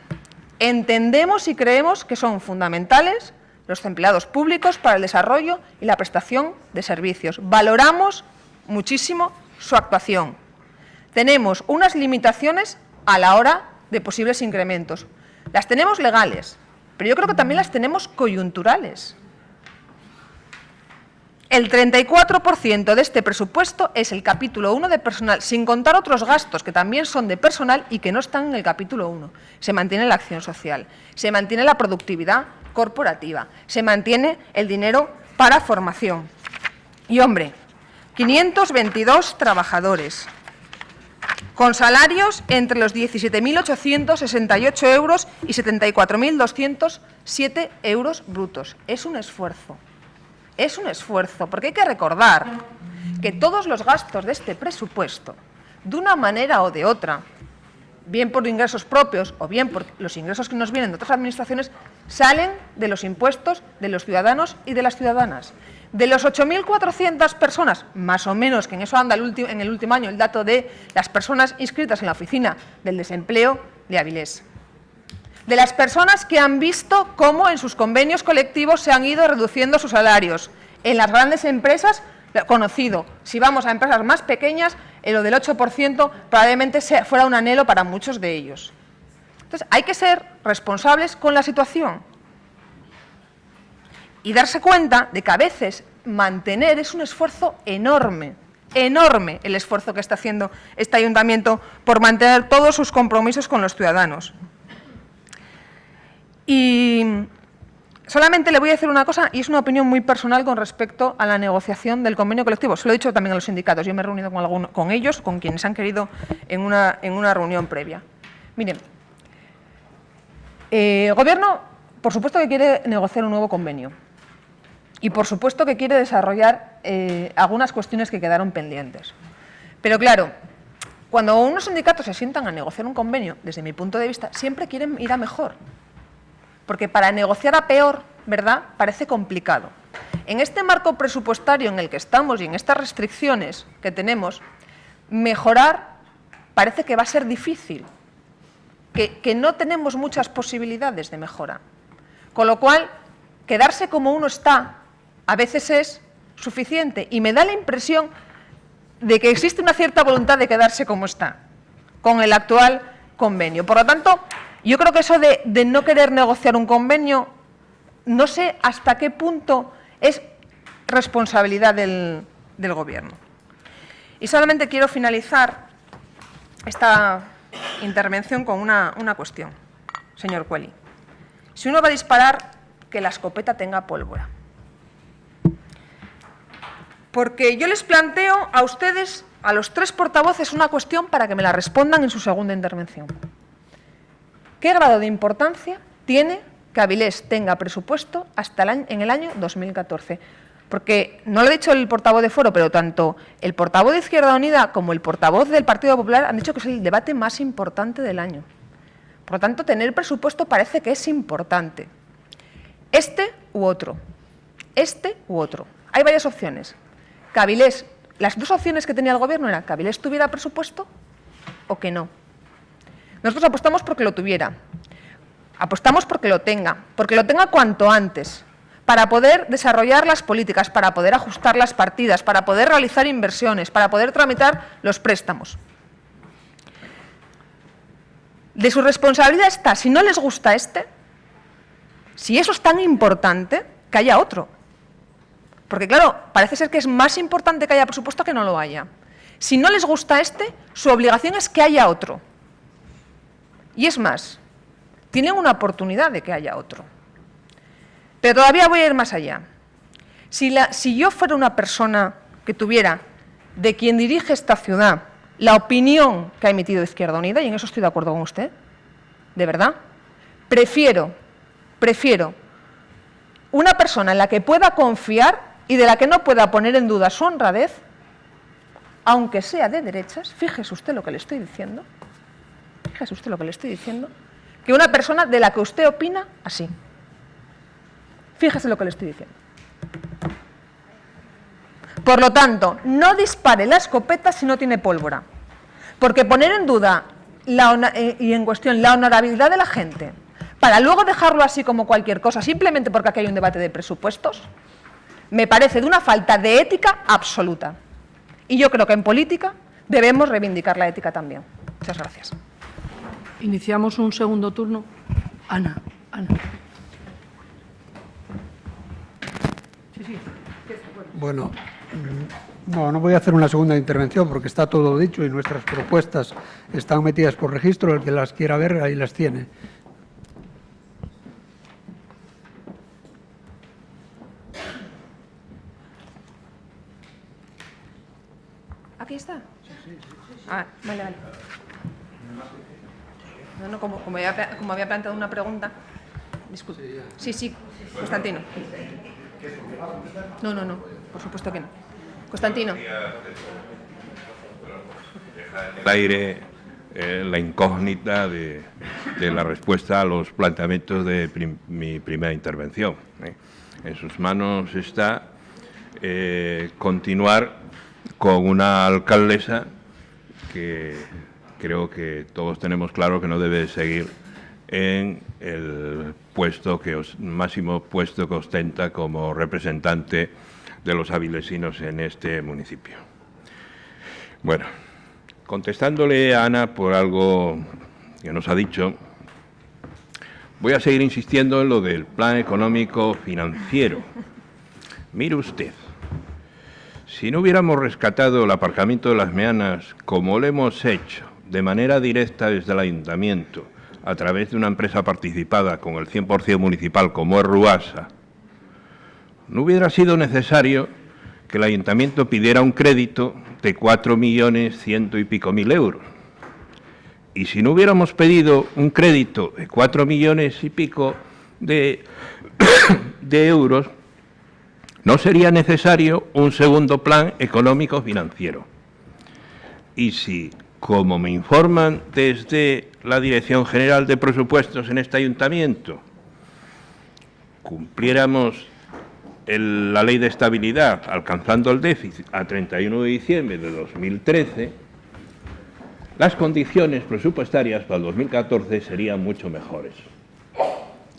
Entendemos y creemos que son fundamentales los empleados públicos para el desarrollo y la prestación de servicios. Valoramos muchísimo su actuación. Tenemos unas limitaciones a la hora de posibles incrementos. Las tenemos legales, pero yo creo que también las tenemos coyunturales. El 34% de este presupuesto es el capítulo 1 de personal, sin contar otros gastos que también son de personal y que no están en el capítulo 1. Se mantiene la acción social, se mantiene la productividad corporativa. Se mantiene el dinero para formación. Y, hombre, 522 trabajadores, con salarios entre los 17.868 euros y 74.207 euros brutos. Es un esfuerzo, porque hay que recordar que todos los gastos de este presupuesto, de una manera o de otra, bien por ingresos propios o bien por los ingresos que nos vienen de otras administraciones, salen de los impuestos de los ciudadanos y de las ciudadanas. De los 8.400 personas, más o menos, que en eso anda en el último año el dato de las personas inscritas en la Oficina del Desempleo de Avilés. De las personas que han visto cómo en sus convenios colectivos se han ido reduciendo sus salarios. En las grandes empresas, conocido. Si vamos a empresas más pequeñas, lo del 8% probablemente fuera un anhelo para muchos de ellos. Entonces, hay que ser responsables con la situación y darse cuenta de que a veces mantener es un esfuerzo enorme, enorme el esfuerzo que está haciendo este ayuntamiento por mantener todos sus compromisos con los ciudadanos. Y solamente le voy a decir una cosa, y es una opinión muy personal con respecto a la negociación del convenio colectivo. Se lo he dicho también a los sindicatos. Yo me he reunido con ellos, con quienes han querido en una reunión previa. Miren, el Gobierno, por supuesto que quiere negociar un nuevo convenio. Y, por supuesto, que quiere desarrollar algunas cuestiones que quedaron pendientes. Pero, claro, cuando unos sindicatos se sientan a negociar un convenio, desde mi punto de vista, siempre quieren ir a mejor. Porque para negociar a peor, ¿verdad?, parece complicado. En este marco presupuestario en el que estamos y en estas restricciones que tenemos, mejorar parece que va a ser difícil, que no tenemos muchas posibilidades de mejora. Con lo cual, quedarse como uno está a veces es suficiente y me da la impresión de que existe una cierta voluntad de quedarse como está, con el actual convenio. Por lo tanto, yo creo que eso de no querer negociar un convenio, no sé hasta qué punto es responsabilidad del Gobierno. Y solamente quiero finalizar esta intervención con una cuestión, señor Cueli. Si uno va a disparar, que la escopeta tenga pólvora. Porque yo les planteo a ustedes, a los tres portavoces, una cuestión para que me la respondan en su segunda intervención. ¿Qué grado de importancia tiene que Avilés tenga presupuesto hasta en el año 2014? Porque, no lo ha dicho el portavoz de Foro, pero tanto el portavoz de Izquierda Unida como el portavoz del Partido Popular han dicho que es el debate más importante del año. Por lo tanto, tener presupuesto parece que es importante. Este u otro. Este u otro. Hay varias opciones. Que Avilés, las dos opciones que tenía el Gobierno eran que Avilés tuviera presupuesto o que no. Nosotros apostamos porque lo tuviera. Apostamos porque lo tenga cuanto antes, para poder desarrollar las políticas, para poder ajustar las partidas, para poder realizar inversiones, para poder tramitar los préstamos. De su responsabilidad está, si no les gusta si eso es tan importante, que haya otro. Porque, claro, parece ser que es más importante que haya presupuesto que no lo haya. Si no les gusta su obligación es que haya otro. Y es más, tienen una oportunidad de que haya otro. Pero todavía voy a ir más allá. Si yo fuera una persona que tuviera de quien dirige esta ciudad la opinión que ha emitido Izquierda Unida, y en eso estoy de acuerdo con usted, de verdad, prefiero una persona en la que pueda confiar y de la que no pueda poner en duda su honradez, aunque sea de derechas, fíjese usted lo que le estoy diciendo, que una persona de la que usted opina así. Fíjese lo que le estoy diciendo. Por lo tanto, no dispare la escopeta si no tiene pólvora, porque poner en duda y en cuestión la honorabilidad de la gente, para luego dejarlo así como cualquier cosa, simplemente porque aquí hay un debate de presupuestos, me parece de una falta de ética absoluta. Y yo creo que en política debemos reivindicar la ética también. Muchas gracias. Iniciamos un segundo turno. Ana. Sí. Bueno, no voy a hacer una segunda intervención porque está todo dicho y nuestras propuestas están metidas por registro. El que las quiera ver, ahí las tiene. ¿Aquí está? Ah, vale. No, como había planteado una pregunta. Disculpe. Sí, Constantino. No, por supuesto que no. Constantino. El aire, la incógnita de la respuesta a los planteamientos de mi primera intervención. En sus manos está continuar con una alcaldesa que creo que todos tenemos claro que no debe seguir en el máximo puesto que ostenta como representante de los avilesinos en este municipio. Bueno, contestándole a Ana por algo que nos ha dicho, voy a seguir insistiendo en lo del plan económico financiero. Mire usted, si no hubiéramos rescatado el aparcamiento de las Meanas como lo hemos hecho de manera directa desde el ayuntamiento, a través de una empresa participada con el 100% municipal como es Ruasa, no hubiera sido necesario que el ayuntamiento pidiera un crédito de 4.100.000 y pico euros. Y si no hubiéramos pedido un crédito de 4 millones y pico de euros, no sería necesario un segundo plan económico financiero. Y si, como me informan desde la Dirección General de Presupuestos en este ayuntamiento, cumpliéramos la ley de estabilidad alcanzando el déficit a 31 de diciembre de 2013, las condiciones presupuestarias para el 2014 serían mucho mejores.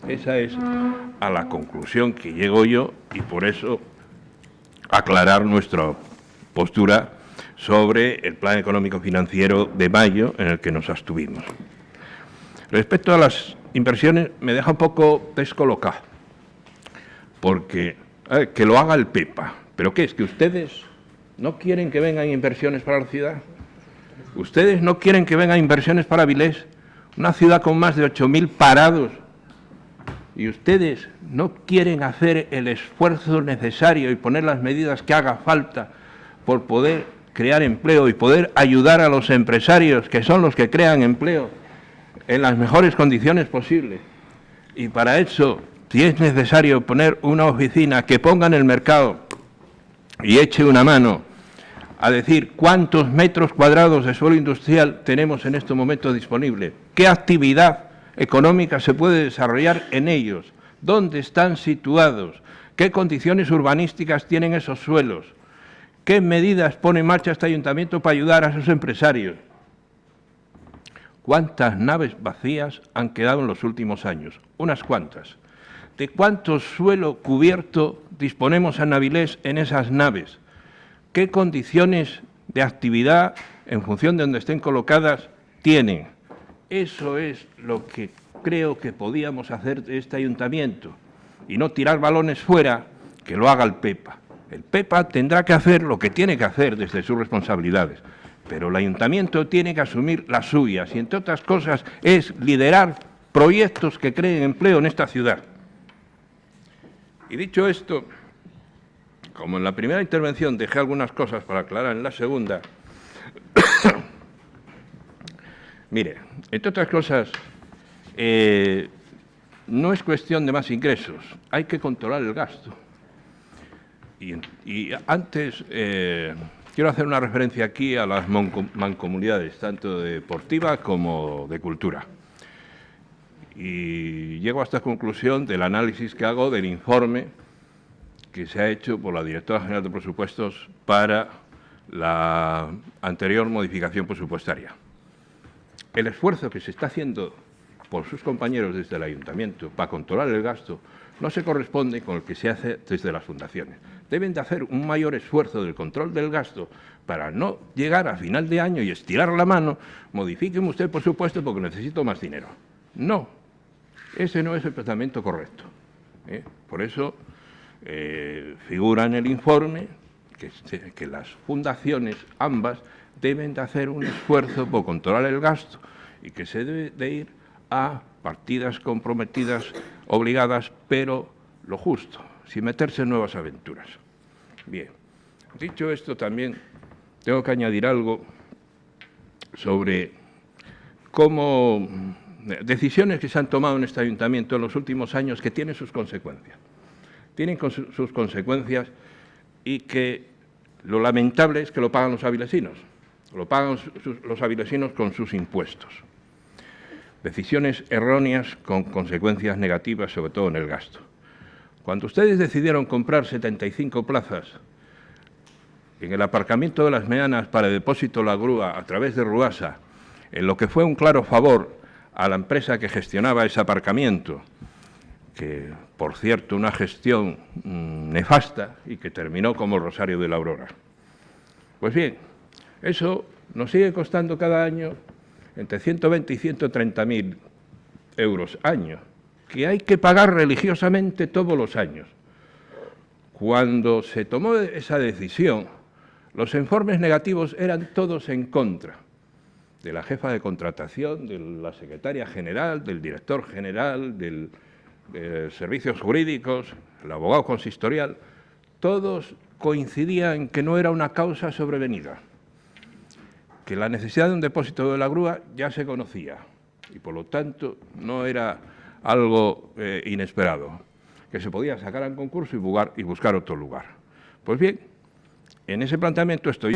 Esa es a la conclusión que llego yo y por eso aclarar nuestra postura sobre el plan económico financiero de mayo en el que nos abstuvimos. Respecto a las inversiones, me deja un poco descolocado, porque que lo haga el PEPA. ¿Pero qué es? ¿Que ustedes no quieren que vengan inversiones para la ciudad? ¿Ustedes no quieren que vengan inversiones para Avilés? Una ciudad con más de 8.000 parados. ¿Y ustedes no quieren hacer el esfuerzo necesario y poner las medidas que haga falta por poder crear empleo y poder ayudar a los empresarios, que son los que crean empleo, en las mejores condiciones posibles? Y para eso, si es necesario poner una oficina que ponga en el mercado y eche una mano a decir cuántos metros cuadrados de suelo industrial tenemos en este momento disponible, qué actividad económica se puede desarrollar en ellos, dónde están situados, qué condiciones urbanísticas tienen esos suelos, qué medidas pone en marcha este ayuntamiento para ayudar a esos empresarios. ¿Cuántas naves vacías han quedado en los últimos años? Unas cuantas. ¿De cuánto suelo cubierto disponemos en Avilés en esas naves? ¿Qué condiciones de actividad, en función de donde estén colocadas, tienen? Eso es lo que creo que podíamos hacer de este ayuntamiento y no tirar balones fuera, que lo haga el PEPA. El PEPA tendrá que hacer lo que tiene que hacer desde sus responsabilidades, pero el ayuntamiento tiene que asumir las suyas y, entre otras cosas, es liderar proyectos que creen empleo en esta ciudad. Y dicho esto, como en la primera intervención dejé algunas cosas para aclarar en la segunda, mire, entre otras cosas, no es cuestión de más ingresos, hay que controlar el gasto. Y antes quiero hacer una referencia aquí a las mancomunidades, tanto deportiva como de cultura. Y llego a esta conclusión del análisis que hago del informe que se ha hecho por la Directora General de Presupuestos para la anterior modificación presupuestaria. El esfuerzo que se está haciendo por sus compañeros desde el Ayuntamiento para controlar el gasto no se corresponde con el que se hace desde las fundaciones. Deben de hacer un mayor esfuerzo del control del gasto para no llegar a final de año y estirar la mano, modifíqueme usted por supuesto porque necesito más dinero. No, ese no es el tratamiento correcto. Por eso figura en el informe que las fundaciones, ambas, deben de hacer un esfuerzo por controlar el gasto y que se debe de ir a partidas comprometidas, obligadas, pero lo justo, sin meterse en nuevas aventuras. Bien, dicho esto también tengo que añadir algo sobre cómo decisiones que se han tomado en este ayuntamiento en los últimos años que tienen sus consecuencias. Tienen sus consecuencias y que lo lamentable es que lo pagan los avilesinos. Lo pagan los avilesinos con sus impuestos. Decisiones erróneas con consecuencias negativas, sobre todo en el gasto. Cuando ustedes decidieron comprar 75 plazas en el aparcamiento de las Meanas para el depósito de la grúa a través de Ruasa, en lo que fue un claro favor a la empresa que gestionaba ese aparcamiento, que, por cierto, una gestión nefasta y que terminó como Rosario de la Aurora. Pues bien, eso nos sigue costando cada año entre 120 y 130.000 euros año, que hay que pagar religiosamente todos los años. Cuando se tomó esa decisión, los informes negativos eran todos en contra de la jefa de contratación, de la secretaria general, del director general, de servicios jurídicos, el abogado consistorial. Todos coincidían en que no era una causa sobrevenida, que la necesidad de un depósito de la grúa ya se conocía y, por lo tanto, no era algo inesperado, que se podía sacar al concurso y buscar otro lugar. Pues bien, en ese planteamiento estoy